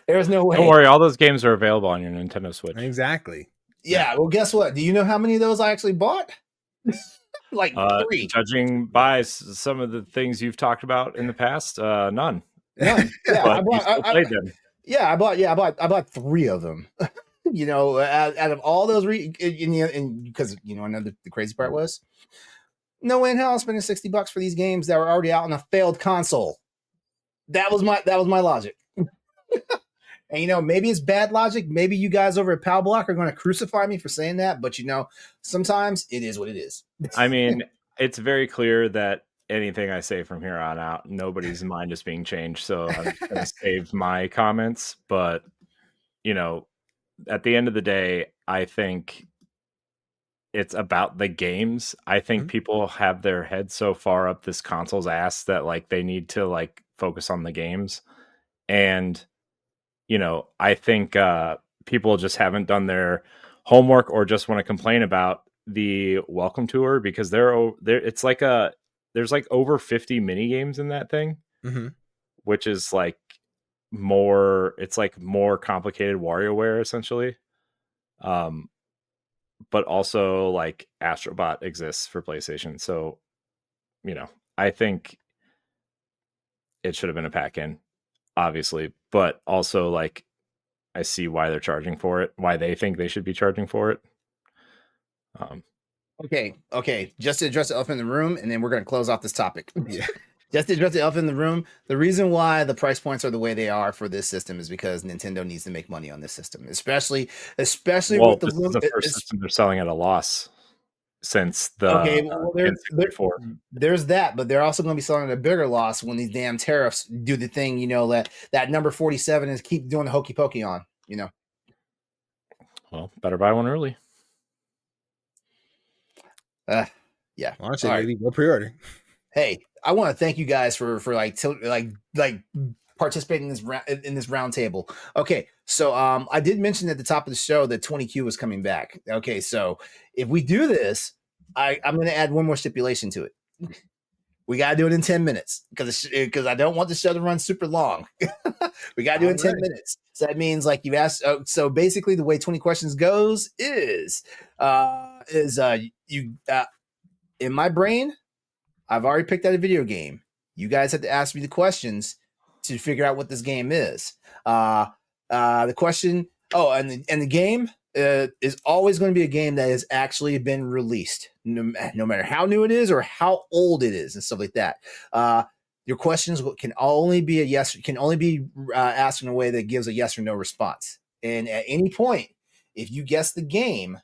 There's no way. Don't worry, all those games are available on your Nintendo Switch. Exactly. Yeah. Well, guess what? Do you know how many of those I actually bought? Like 3. Judging by some of the things you've talked about in the past, none. Yeah, but you still played them. Yeah, I bought 3 of them. You know, out of all those, and because you know, another the crazy part was, no way in hell I'm spending $60 for these games that were already out on a failed console. That was my logic. And you know, maybe it's bad logic. Maybe you guys over at Pal Block are going to crucify me for saying that, but you know, sometimes it is what it is. I mean, it's very clear that anything I say from here on out, nobody's mind is being changed. So I'm just going to save my comments. But you know, at the end of the day, I think it's about the games. I think people have their head so far up this console's ass that like they need to like focus on the games. And you know, I think people just haven't done their homework or just want to complain about the welcome tour, because it's like there's like over 50 mini games in that thing, which is like it's like more complicated WarioWare essentially. But also like Astrobot exists for PlayStation. So, you know, I think it should have been a pack-in, obviously, but also like I see why they're charging for it, why they think they should be charging for it. Okay. Just to address the elephant in the room, and then we're going to close off this topic. Yeah. Just to address the elephant in the room, the reason why the price points are the way they are for this system is because Nintendo needs to make money on this system, especially with the this is the first system they're selling at a loss since the there's that, but they're also going to be selling at a bigger loss when these damn tariffs do the thing, you know, that number 47 is keep doing the hokey pokey on, you know. Well, better buy one early. Yeah. Honestly, maybe go pre-order. Hey, I want to thank you guys for like participating in this round table. Okay, so I did mention at the top of the show that 20Q was coming back. Okay, so if we do this, I'm going to add one more stipulation to it. We got to do it in 10 minutes because I don't want the show to run super long. We got to do it in 10 minutes. So that means like you've asked. So basically, the way 20 questions goes is in my brain, I've already picked out a video game. You guys have to ask me the questions to figure out what this game is. The question, and the game is always going to be a game that has actually been released, no matter how new it is or how old it is and stuff like that. Your questions can only be asked in a way that gives a yes or no response. And at any point, if you guess a game,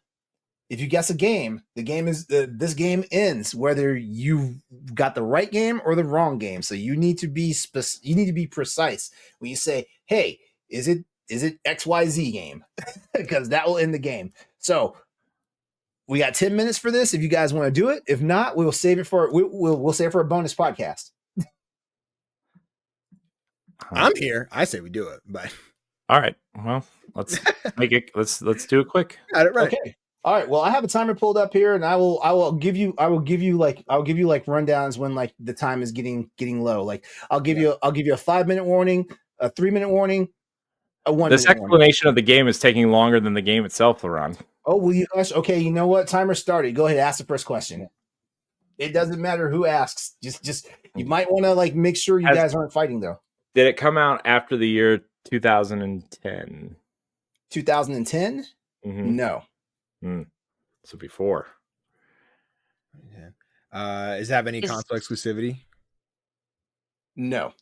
the game is this game ends whether you got the right game or the wrong game. So you need to be precise when you say, "Hey, is it XYZ game?" Because that will end the game. So we got 10 minutes for this. If you guys want to do it, if not, we'll save it for we'll save it for a bonus podcast. I'm here. I say we do it, but all right. Well, let's make it. Let's do it quick. Got it right. Okay. All right. Well, I have a timer pulled up here, and I will give you like rundowns when like the time is getting low. Like I'll give you a 5-minute warning, a 3-minute warning, a 1 This minute warning. explanation of the game is taking longer than the game itself, LeRon. Oh, will you hush? Okay, you know what? Timer started. Go ahead, ask the first question. It doesn't matter who asks. Just you might want to like make sure you guys aren't fighting though. Did it come out after the year 2010? 2010? Mm-hmm. No. So before. Yeah. Does it have any console exclusivity? No.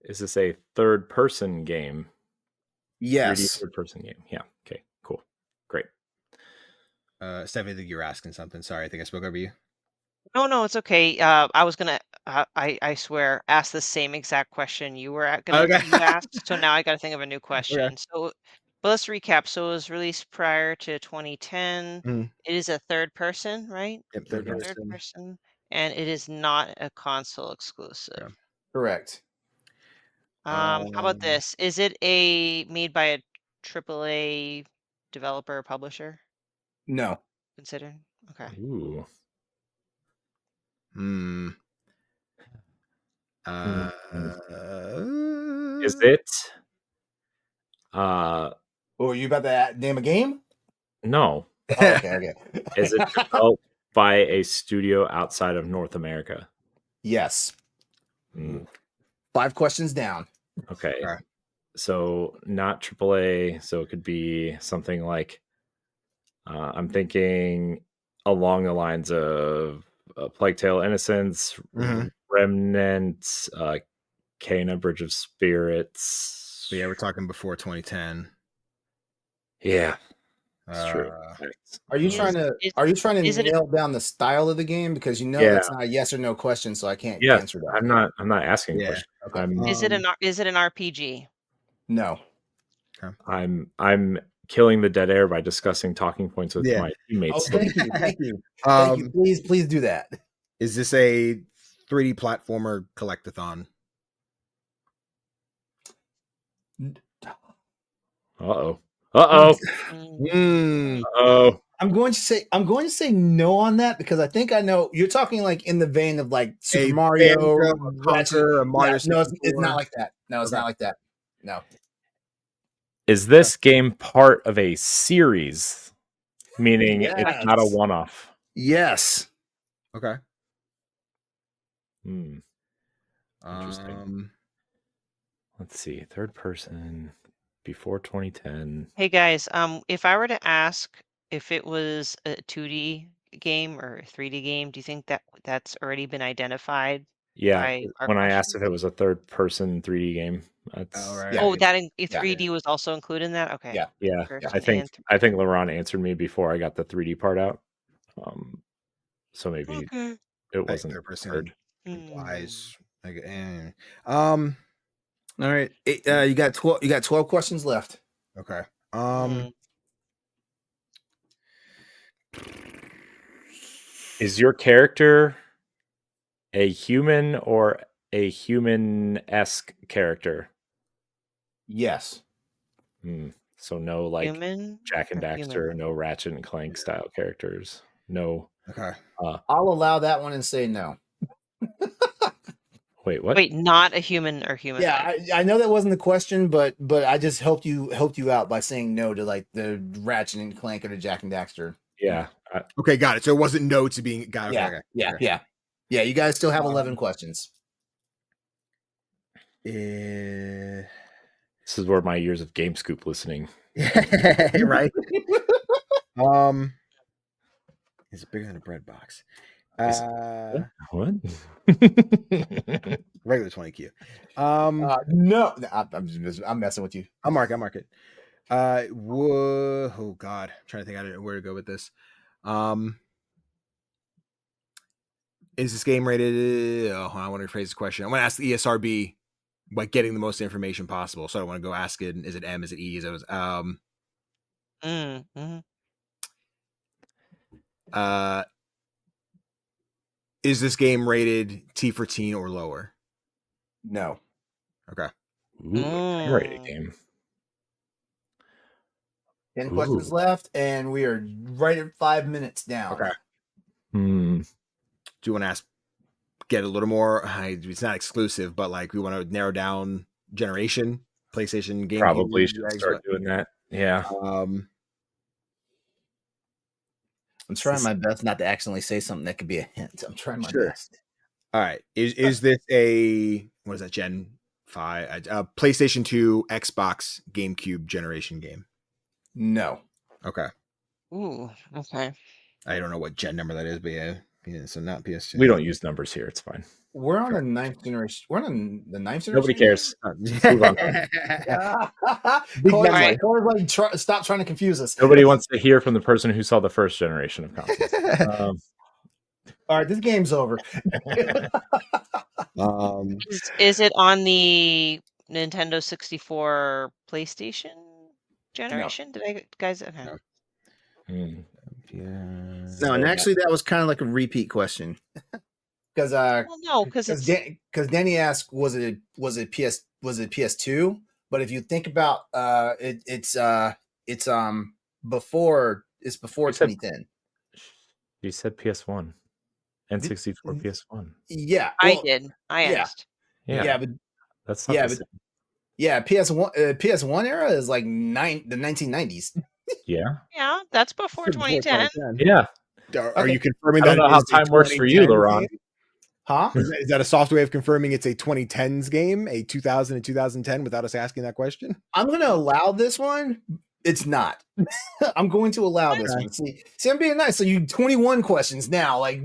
Is this a third-person game? Yes. 3D third-person game. Yeah. Okay. Cool. Great. Stephanie, I think you were asking something. Sorry, I think I spoke over you. No, it's okay. I was gonna, I swear, ask the same exact question you were gonna you asked. So now I got to think of a new question. Okay. So, but let's recap. So it was released prior to 2010. It is a third person, right? Yep, Third person, and it is not a console exclusive. Yeah. Correct. How about this? Is it made by a AAA developer or publisher? No. Considered? Okay. Ooh. Is it? Oh, are you about to name a game? No. Oh, okay. Is it developed by a studio outside of North America? Yes. 5 questions down. Okay. So not AAA. So it could be something like, I'm thinking along the lines of Plague Tale Innocence, Remnant, Kena Bridge of Spirits. So yeah, we're talking before 2010. Yeah, that's true. Are you trying to nail down the style of the game? Because that's not a yes or no question, so I can't answer that. I'm not asking a question. Okay. Is it an RPG? No. Okay. I'm killing the dead air by discussing talking points with my teammates. Oh, thank you. Please do that. Is this a 3D platformer collectathon? Uh-oh. I'm going to say no on that because I think I know you're talking like in the vein of like Super Mario, Concord, Mario. No, it's not like that. No, it's not like that. No. Is this game part of a series? Meaning it's not a one-off. Yes. Okay. Interesting. Let's see. Third person before 2010. Hey guys, if I were to ask if it was a 2D game or a 3D game, do you think that's already been identified? Yeah, when I asked if it was a third-person 3D game, that's right. Oh, that 3D was also included in that. Okay. Yeah. I think LeRon answered me before I got the 3D part out. So maybe it wasn't third. Implies. All right. You got 12. You got 12 questions left. Okay. Is your character a human or a human-esque character? Yes. So no like human Jack and Daxter, no Ratchet and Clank style characters. No. Okay. I'll allow that one and say no. Wait, what? Wait, not a human or human. Yeah, I know that wasn't the question, but I just helped you out by saying no to like the Ratchet and Clank or the Jack and Daxter. Yeah. Okay, got it. So it wasn't no to being got it. Yeah. You guys still have 11 questions. This is where my years of Game Scoop listening. Right. Is it bigger than a bread box? What? Regular 20Q. No, I'm messing with you. I'll mark it. Whoa, oh God, I'm trying to think where to go with this. Is this game rated? I want to rephrase the question. I want to ask the ESRB, like getting the most information possible. So I want to go ask it. Is it M? Is it E? Is it Is this game rated T for teen or lower? No. Okay. Rated game. 10 questions Ooh. left, and we are right at 5 minutes down. Okay. Hmm. Do you want to get a little more? It's not exclusive, but like we want to narrow down generation, PlayStation, GameCube. Probably should start doing that. Yeah. I'm trying my best not to accidentally say something that could be a hint. I'm trying my best. All right. Is this what is that, Gen 5? PlayStation 2, Xbox, GameCube generation game? No. Okay. Ooh, okay. I don't know what gen number that is, but yeah, so not PS2. We don't use numbers here. It's fine. We're on the 9th generation. We're on the 9th generation. Nobody cares. Move on. Stop trying to confuse us. Nobody wants to hear from the person who saw the first generation of consoles. All right, this game's over. Is it on the Nintendo 64 PlayStation generation? Did I guys? Okay. No. No, and actually, that was kind of like a repeat question. Because no, because Danny asked, was it PS2? But if you think about it's before 2010. You said PS1. N64 PS1. Yeah, I did. I asked. Yeah, but that's not PS1 era is like the 1990s. Yeah, that's before 2010. Yeah. Are you confirming that? I don't know how it's time works for you, LeRon. Huh? Is that a soft way of confirming it's a 2010s game, a 2000 and 2010, without us asking that question? I'm going to allow this one. It's not. I'm going to allow this one. See, I'm being nice. So you 21 questions now. Like,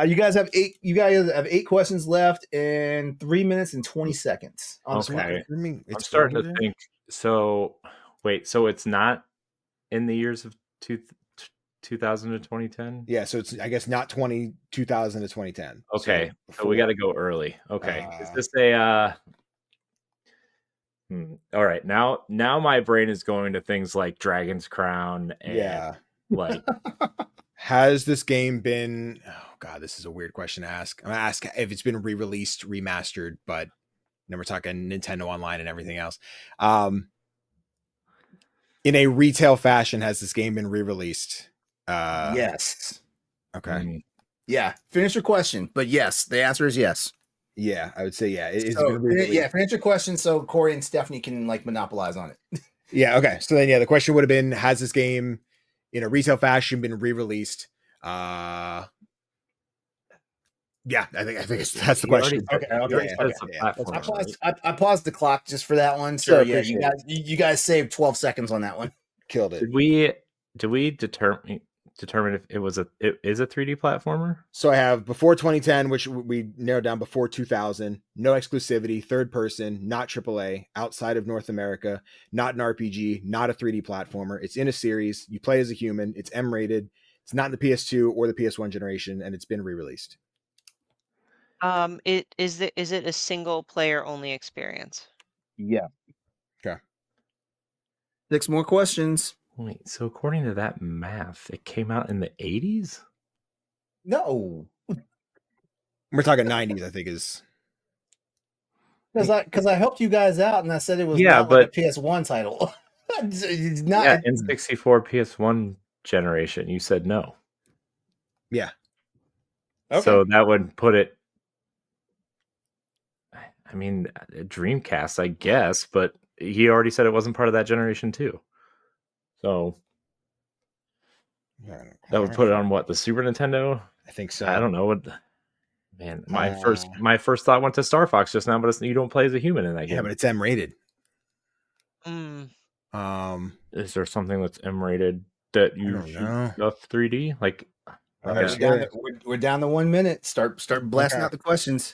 you guys have 8 questions left in 3 minutes and 20 seconds. Okay. I'm starting to think. So wait, so it's not in the years of 2000 to 2010? Yeah, so it's, I guess, not 2000 to 2010. Okay, so we got to go early. Okay, is this a all right, now my brain is going to things like Dragon's Crown and like has this game been, oh god, this is a weird question to ask. I'm gonna ask if it's been re-released, remastered, but then we're talking Nintendo Online and everything else. In a retail fashion, has this game been re-released? Yes. Okay. Yeah. Finish your question, but yes, the answer is yes. Yeah, I would say yeah. It's so, been re-released. Finish your question so Corey and Stephanie can like monopolize on it. Yeah. Okay. So then, the question would have been: has this game, in a retail fashion, been re-released? Yeah, I think that's the question. Okay. I paused the clock just for that one. So you guys saved 12 seconds on that one. Killed it. Did we determine if it is a 3D platformer? So I have before 2010, which we narrowed down before 2000, no exclusivity, third person, not AAA, outside of North America, not an RPG, not a 3D platformer. It's in a series. You play as a human. It's M-rated. It's not in the PS2 or the PS1 generation, and it's been re-released. Is it a single player only experience? Yeah. Okay. 6 more questions. Wait, so according to that math, it came out in the 80s? No. We're talking 90s, I think is. Because I helped you guys out and I said it was but like a PS1 title. It's not. Yeah, N64 PS1 generation. You said no. Yeah. Okay. So that would put it. I mean, Dreamcast, I guess, but he already said it wasn't part of that generation too. So that would put it on what, the Super Nintendo? I think so. I don't know what. Man, my first thought went to Star Fox just now, but you don't play as a human in that game. Yeah, but it's M-rated. Is there something that's M-rated that you stuff 3D? Like, we're down to 1 minute. Start blasting out the questions.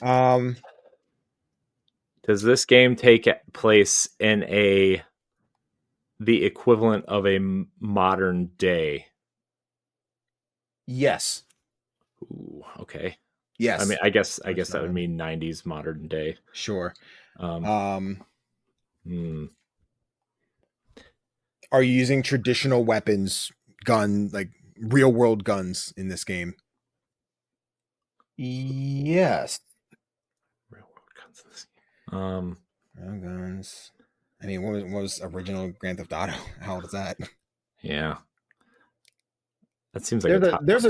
Does this game take place in the equivalent of a modern day? Yes. Ooh, okay. Yes. I mean, I guess that would mean 90s modern day. Sure. Hmm. Are you using traditional weapons, like real world guns in this game? Yes. Real world guns in this game. Guns. I mean, what was original Grand Theft Auto? How old is that? Yeah. That seems like there's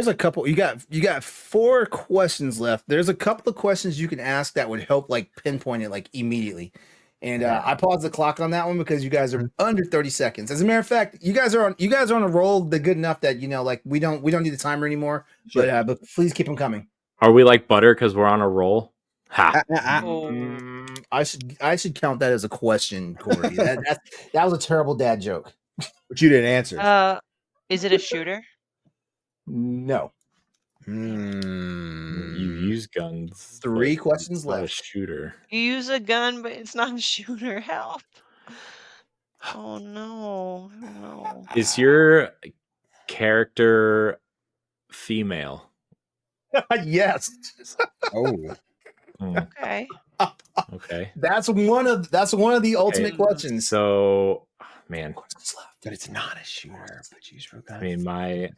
a couple. You got 4 questions left. There's a couple of questions you can ask that would help like pinpoint it like immediately. And I paused the clock on that one because you guys are under 30 seconds. As a matter of fact, you guys are on a roll. They're good enough that like we don't need the timer anymore. Sure. But please keep them coming. Are we like butter because we're on a roll? Ha! I should count that as a question, Corey. that was a terrible dad joke. But you didn't answer. Is it a shooter? No. You use guns. 3 questions left. Not a shooter. You use a gun, but it's not a shooter. Help! Oh no! Is your character female? Yes. Oh. Okay. Okay. That's one of the ultimate questions. So, man, but it's not a shooter. But use for guns. I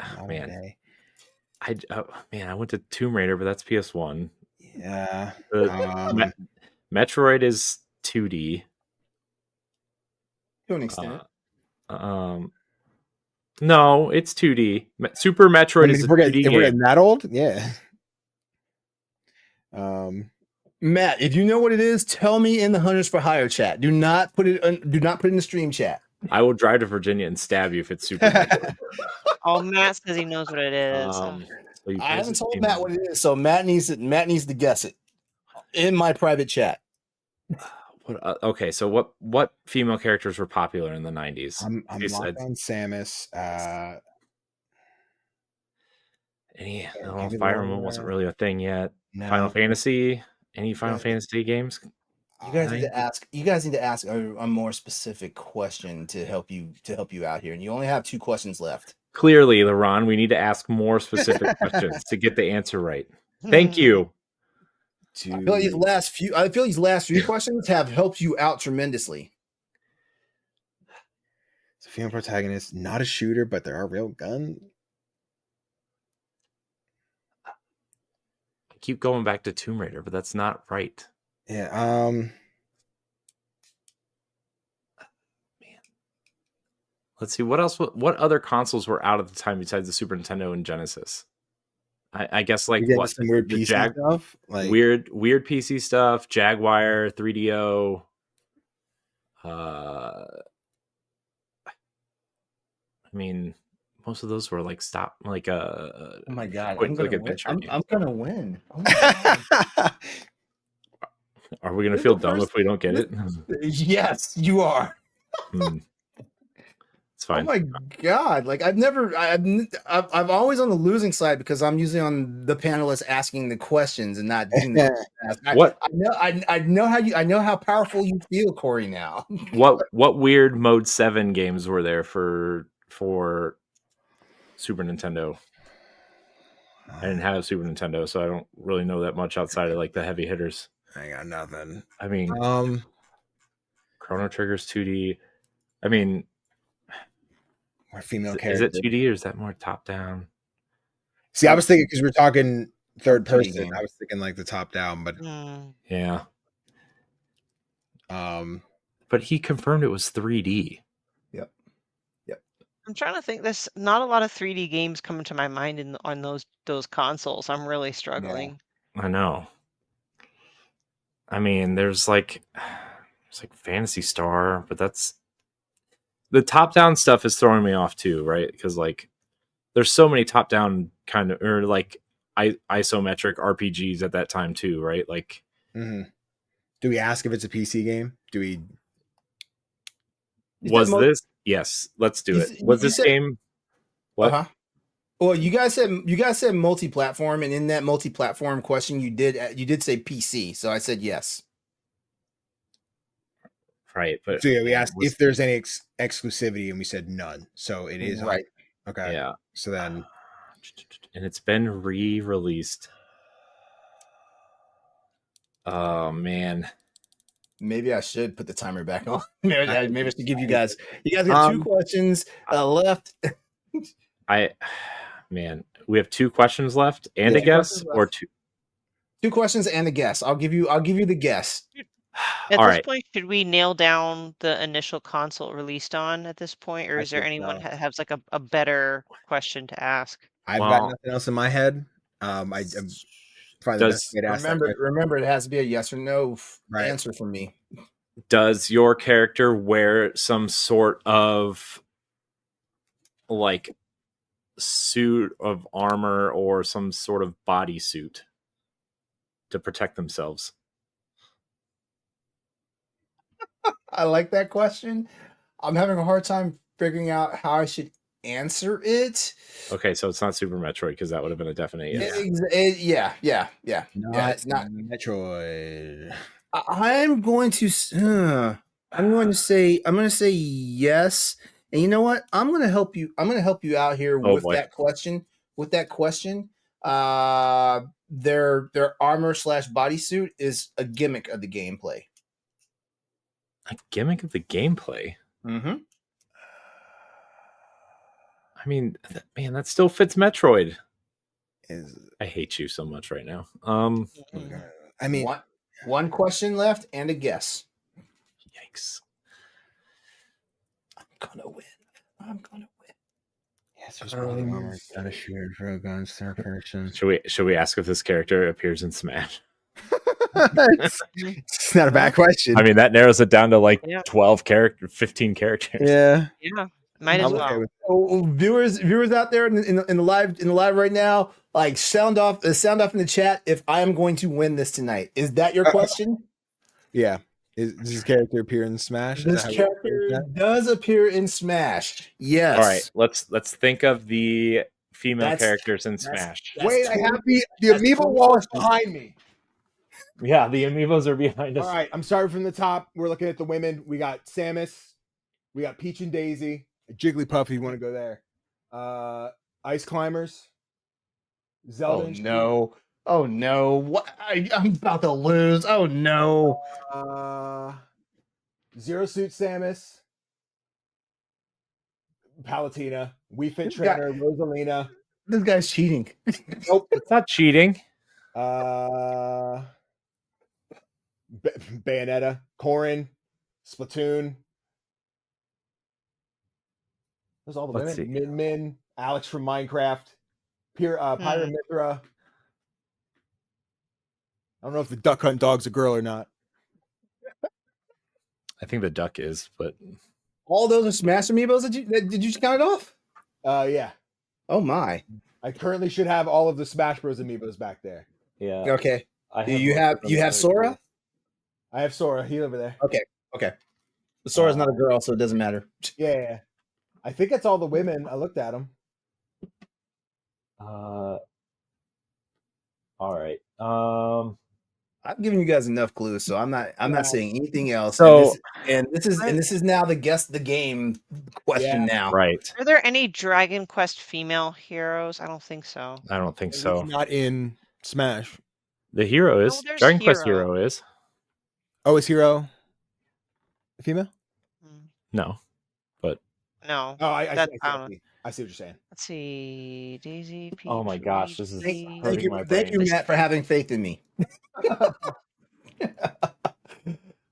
mean, I went to Tomb Raider, but that's PS1. Yeah. Metroid is 2D. To an extent. No, it's 2D. Super Metroid is a 2D game. If we're getting that old, yeah. Matt, if you know what it is, tell me in the Hunters for Hire chat. Do not put it in the stream chat. I will drive to Virginia and stab you if it's Super Metroid. Oh, Matt says he knows what it is. So I haven't told Matt what it is, so Matt needs to guess it in my private chat. Okay, so what female characters were popular in the 90s? I'm locked on Samus. Fire Emblem wasn't really a thing yet. No. Final Fantasy? Any Final Fantasy games? You guys need to ask a more specific question to help you out here, and you only have 2 questions left. Clearly, LeRon, we need to ask more specific questions to get the answer right. Thank you. I feel like these last few questions have helped you out tremendously. It's a female protagonist, not a shooter, but there are real guns. I keep going back to Tomb Raider, but that's not right. Yeah. Man. Let's see what else. What other consoles were out at the time besides the Super Nintendo and Genesis? I guess like what some weird PC stuff, like weird PC stuff, Jaguar, 3DO. I mean, most of those were like oh my god! I'm gonna win. Oh are we gonna feel dumb if we don't get it? Yes, you are. It's fine. Oh my god! Like I'm always on the losing side because I'm usually on the panelists asking the questions and not doing that. I know how powerful you feel, Corey. Now, what weird Mode 7 games were there for Super Nintendo? I didn't have a Super Nintendo, so I don't really know that much outside of like the heavy hitters. I got nothing. I mean, Chrono Trigger's 2D. I mean, more female characters. Is it 2D or is that more top down? See, I was thinking because we're talking third person. I was thinking like the top down, but yeah. But he confirmed it was 3D. Yep. I'm trying to think. There's not a lot of 3D games coming to my mind on those consoles. I'm really struggling. Yeah. I know. I mean, there's like Phantasy Star, but that's the top-down stuff is throwing me off too, right? Because like there's so many top-down kind of or like isometric RPGs at that time too, right? Like, do we ask if it's a PC game? Do we? This? Yes, let's do it. Was this game? What? Uh-huh. Well, you guys said multi-platform, and in that multi-platform question, you did say PC, so I said yes. Right, but so yeah, we asked if there's any exclusivity, and we said none. So it is right. Okay. Yeah. So then, and it's been re-released. Oh man. Maybe I should put the timer back on. Maybe I should give you guys. You guys got 2 questions left. We have 2 questions left and a guess, or 2 questions and a guess. I'll give you the guess. At All this right. point, should we nail down the initial console it released on at this point, or I is there think anyone so. has like a better question to ask? I've got Well, nothing else in my head. I'm probably the best does way to ask that question. Remember, it has to be a yes or no Right. answer from me. does your character wear some sort of like suit of armor or some sort of bodysuit to protect themselves? I like that question. I'm having a hard time figuring out how I should answer it. Okay, so it's not Super Metroid because that would have been a definite yes. Yeah. Not, It's not. Metroid. I'm going to. I'm going to say yes. And you know what? I'm going to help you. I'm going to help you out here Oh, with boy. that question. With that question, their armor / bodysuit is a gimmick of the gameplay. A gimmick of the gameplay. Mm-hmm. I mean, man, that still fits Metroid. Is I hate you so much right now. I mean, One question left and a guess. Yikes. I'm gonna win. yes, there's body armor, got a shooter for a gun, third person. Should we ask if this character appears in Smash? It's not a bad question. I mean, that narrows it down to like Yeah. 15 characters. Yeah. Yeah, might as I'm well. okay with Viewers out there in the live right now, like sound off in the chat if I am going to win this tonight. Is that your question? Yeah. Does this character appear in Smash? Is This that how you character that? does appear in Smash. Yes. All right, let's think of the female That's- characters in that's- Smash. that's Wait, I totally- have the that's amiibo totally walls questions. behind me. Yeah, the amiibos are behind us. All right, I'm starting from the top. We're looking at the women. We got Samus. We got Peach and Daisy. Jigglypuff, if you want to go there. Ice Climbers. Zelda. Oh and no! Oh no! What? I'm about to lose. Oh no! Zero Suit Samus. Palutena. Wii Fit This guy- Trainer. Rosalina. This guy's cheating. Nope. It's not cheating. Bayonetta. Corrin. Splatoon. Those are all the Let's women. see. Min Min. Alex from Minecraft. Pyramithra. I don't know if the Duck Hunt Dog's a girl or not. I think the duck is, but All those are Smash amiibos. Did you count it off? Yeah. Oh my! I currently should have all of the Smash Bros. Amiibos back there. yeah. Okay. I You have Sora. I have Sora. He over there. Okay. Sora's not a girl, so it doesn't matter. Yeah. I think it's all the women. I looked at them. All right. I've given you guys enough clues, so I'm not saying anything else. So- this is now the guess the game question now. Right. Are there any Dragon Quest female heroes? I don't think so. I don't think At so. least not in Smash. The hero is there's Dragon Quest Hero. hero is Oh, is Hero a female? Mm, no. No. Oh, I That's- see. I don't I see what you're saying. Let's see. Daisy. Peach, Oh my gosh, this is Daisy. hurting my Thank you, brain. Matt, for having faith in me.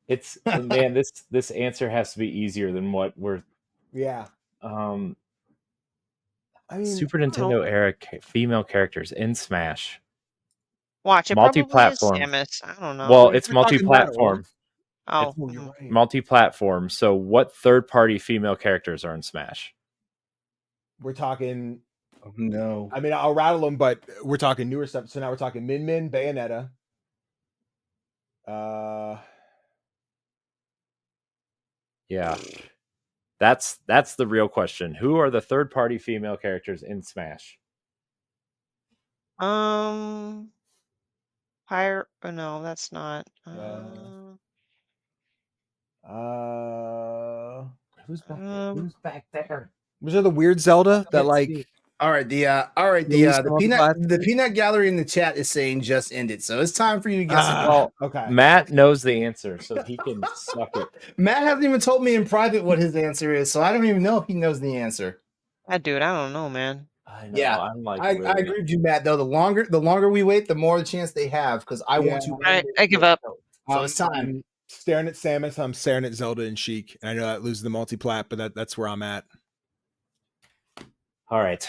It's man, this answer has to be easier than what we're Yeah. I mean, Super Nintendo era female characters in Smash. Watch it. Probably is Multi-platform. Samus. I don't know. Well, it's we're talking multi-platform. oh, oh, you're right. Multi-platform. So what third-party female characters are in Smash? We're talking. Oh, no. I mean, I'll rattle them, but we're talking newer stuff. So now we're talking Min Min, Bayonetta. Yeah. That's the real question. Who are the third-party female characters in Smash? Oh, no, that's not. Who's back there? Um, Who's back there? Was there the weird Zelda that Can't like? see. All right, the Release the peanut gallery in the chat is saying just ended, so it's time for you to guess. Well, Okay. Matt knows the answer, so he can suck it. Matt hasn't even told me in private what his answer is, so I don't even know if he knows the answer. dude, I don't know, man. I know. Yeah, I'm like, I really- agree with you, Matt. Though the longer we wait, the more the chance they have, because I want to. I give up. So it's time. Staring at Samus, I'm staring at Zelda and Sheik. And I know that loses the multi-plat, but that's where I'm at. All right.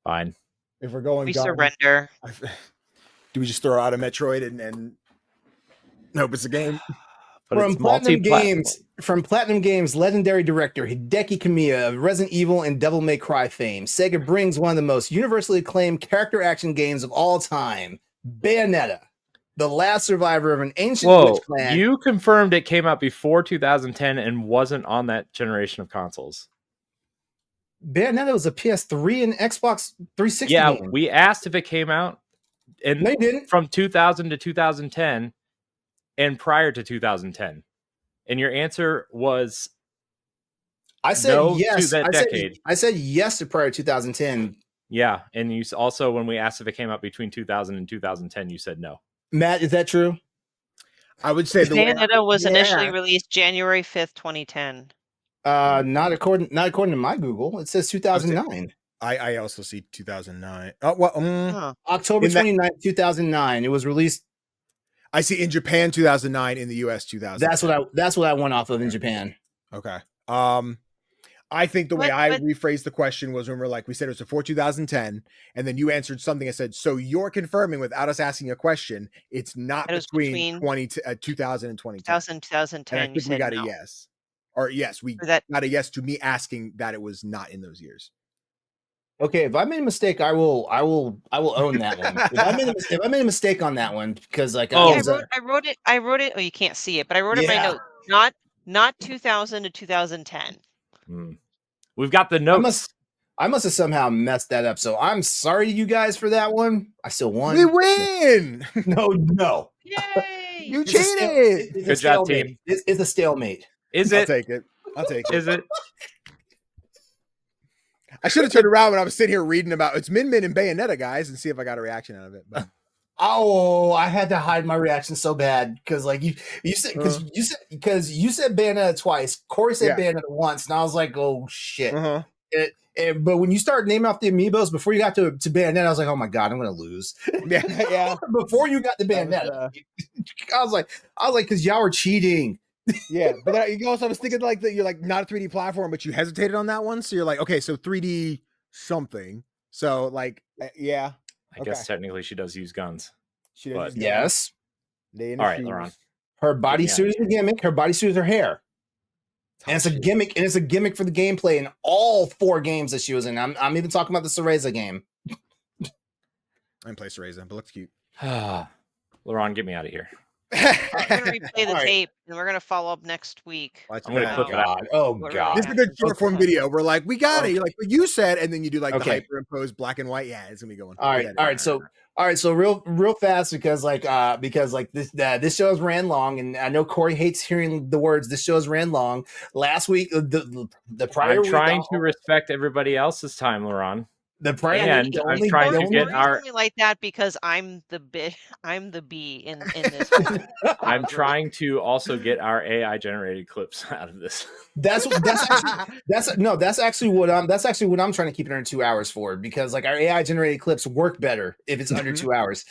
Fine. If we're going We guns, surrender. do we just throw out a Metroid and hope it's a game? But From it's Platinum multi-platform. Platinum Games legendary director Hideki Kamiya of Resident Evil and Devil May Cry fame, Sega brings one of the most universally acclaimed character action games of all time, Bayonetta, the last survivor of an ancient witch clan. You confirmed it came out before 2010 and wasn't on that generation of consoles. Bayonetta was a PS3 and Xbox 360 Yeah, game. we asked if it came out and No, you didn't. from 2000 to 2010 and prior to 2010. And your answer was I said no yes. to that decade. I said yes to prior 2010. Yeah, and you also, when we asked if it came out between 2000 and 2010, you said no. Matt, is that true? I would say Bayonetta was initially released January 5th, 2010. Not according to my Google. It says 2009. I also see 2009. Oh well, October 29th, 2009. It was released. I see in Japan 2009, in the US 2000. That's what I went off of in Japan. Okay. I think the way I rephrased the question was when we said it was before 2010, and then you answered something. I said, so you're confirming without us asking a question, it's not between 2000 and 2010. 2010. And I think we got a yes. Or yes, we got a yes to me asking that it was not in those years. Okay, if I made a mistake, I will own that one. If I made a mistake on that one, because I wrote it. Oh, you can't see it, but I wrote it in my note. Not 2000 to 2010. We've got the notes. I must have somehow messed that up. So I'm sorry to you guys for that one. I still won. We win. No. Yay! You cheated. Good job, team. It's a stalemate. Is it? I'll take it. Is it? I should have turned around when I was sitting here reading about it's Min and Bayonetta, guys, and see if I got a reaction out of it. But. Oh, I had to hide my reaction so bad because you said Bayonetta twice. Corey said Bayonetta once, and I was like, oh shit. But when you started naming off the amiibos before you got to Bayonetta, I was like, oh my god, I'm gonna lose. Yeah. Before you got to Bayonetta, I was like, because y'all were cheating. Yeah, but you also was thinking that you're not a 3D platform, but you hesitated on that one, so you're like, okay, so 3D something. So yeah. I guess technically she does use guns. She does. Yes. All right, LeRon. Her bodysuit is a gimmick. Her bodysuit is her hair. And it's a gimmick, and it's a gimmick for the gameplay in all 4 games that she was in. I'm even talking about the Cereza game. I didn't play Cereza, but looks cute. LeRon, get me out of here. We're gonna replay the tape, and we're gonna follow up next week. I'm gonna clip it out. Oh god, this is a good short form video. We're like, we got it. You're like, but you said, and then you do the hyperimposed black and white. Yeah, it's gonna be going. All right. So real fast because this show has ran long, and I know Corey hates hearing the words. This show has ran long. Last week, the prior. I'm trying to respect everybody else's time, LeRon. I'm trying to get our like that because I'm the B in this. I'm trying to also get our AI generated clips out of this. That's actually what I'm trying to keep it under 2 hours for, because our AI generated clips work better if it's under 2 hours.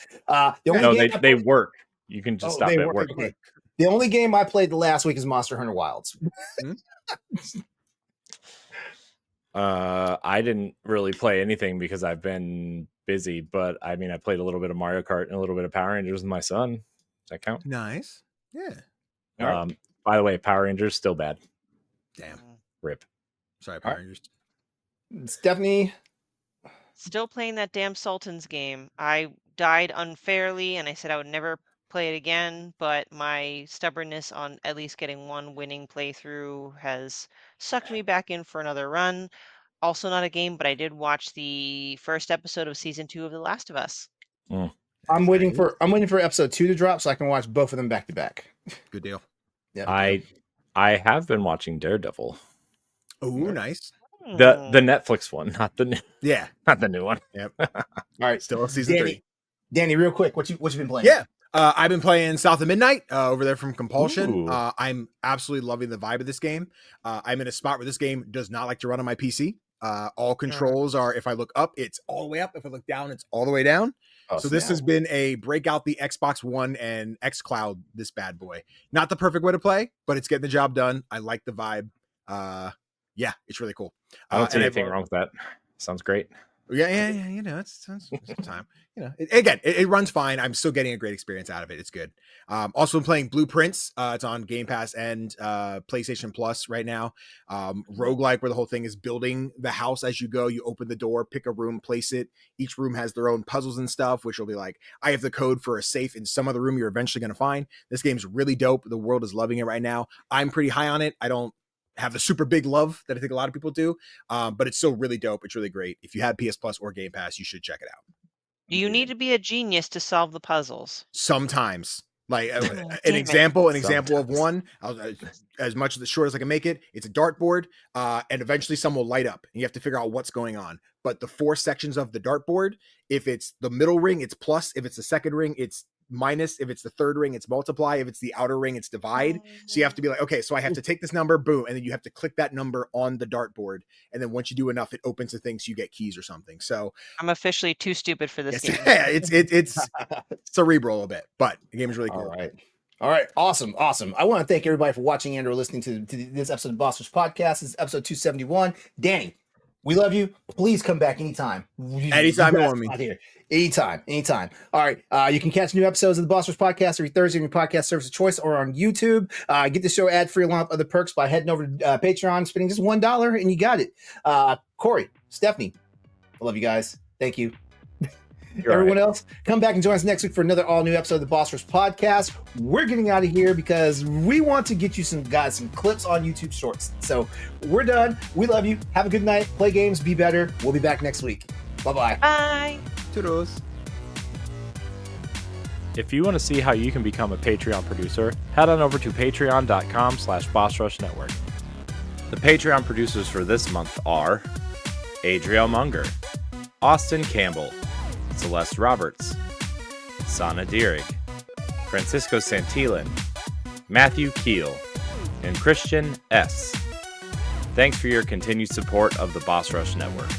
They work. You can just stop it working. Okay. The only game I played the last week is Monster Hunter Wilds. I didn't really play anything because I've been busy, but I mean, I played a little bit of Mario Kart and a little bit of Power Rangers with my son. Does that count? Nice. Yeah. By the way, Power Rangers still bad. Damn. Rip. Sorry, Power Rangers. Stephanie. Still playing that damn Sultan's game. I died unfairly, and I said I would never play it again, but my stubbornness on at least getting one winning playthrough has sucked me back in for another run. Also not a game, but I did watch the first episode of season 2 of The Last of Us. I'm waiting for episode 2 to drop so I can watch both of them back to back. Good deal. Yeah. I have been watching Daredevil. Oh, nice. The Netflix one, not the new one. Yep. All right, still season 3. Danny, real quick, what you been playing? Yeah. I've been playing South of Midnight over there from Compulsion. I'm absolutely loving the vibe of this game. I'm in a spot where this game does not like to run on my PC. All controls are, if I look up, it's all the way up. If I look down, it's all the way down. Oh, So this snap. has been a break out the Xbox One and xCloud, this bad boy. Not the perfect way to play, but it's getting the job done. I like the vibe. Yeah, it's really cool. I don't see and anything wrong with that. Sounds great. Yeah. You know, it's time. You know, it runs fine. I'm still getting a great experience out of it. It's good. Also been playing Blueprints. It's on Game Pass and PlayStation Plus right now. Roguelike, where the whole thing is building the house as you go. You open the door, pick a room, place it. Each room has their own puzzles and stuff, which will be like, I have the code for a safe in some other room you're eventually going to find. This game's really dope. The world is loving it right now. I'm pretty high on it. I don't have the super big love that I think a lot of people do, but it's still really dope. It's really great. If you have PS Plus or Game Pass, you should check it out. Do you need to be a genius to solve the puzzles? Sometimes, like Oh, an damn it. example of one, as much as short as I can make it. It's a dartboard, and eventually some will light up, and you have to figure out what's going on. But the 4 sections of the dartboard, if it's the middle ring, it's plus. If it's the second ring, it's minus. If it's the third ring, it's multiply. If it's the outer ring, it's divide. So you have to be like, okay, so I have to take this number, boom, and then you have to click that number on the dartboard, and then once you do enough, it opens the thing, so you get keys or something. So I'm officially too stupid for this game. yeah, it's cerebral a bit, but the game is really cool. All right. Awesome. I want to thank everybody for watching and or listening to this episode of Boss Rush Podcast. This is episode 271. Danny, we love you. Please come back anytime. Anytime you want me. Here. Anytime. All right. You can catch new episodes of the Boss Rush Podcast every Thursday on your podcast service of choice or on YouTube. Get the show ad-free along with other perks by heading over to Patreon, spending just $1, and you got it. Corey, Stephanie, I love you guys. Thank you. Everyone else, come back and join us next week for another all-new episode of the Boss Rush Podcast. We're getting out of here because we want to get you some clips on YouTube Shorts. So we're done. We love you. Have a good night. Play games. Be better. We'll be back next week. Bye-bye. Bye. Toodles. If you want to see how you can become a Patreon producer, head on over to patreon.com/BossRushNetwork. The Patreon producers for this month are Adriel Munger, Austin Campbell, Celeste Roberts, Sana Dierig, Francisco Santillan, Matthew Keel, and Christian S. Thanks for your continued support of the Boss Rush Network.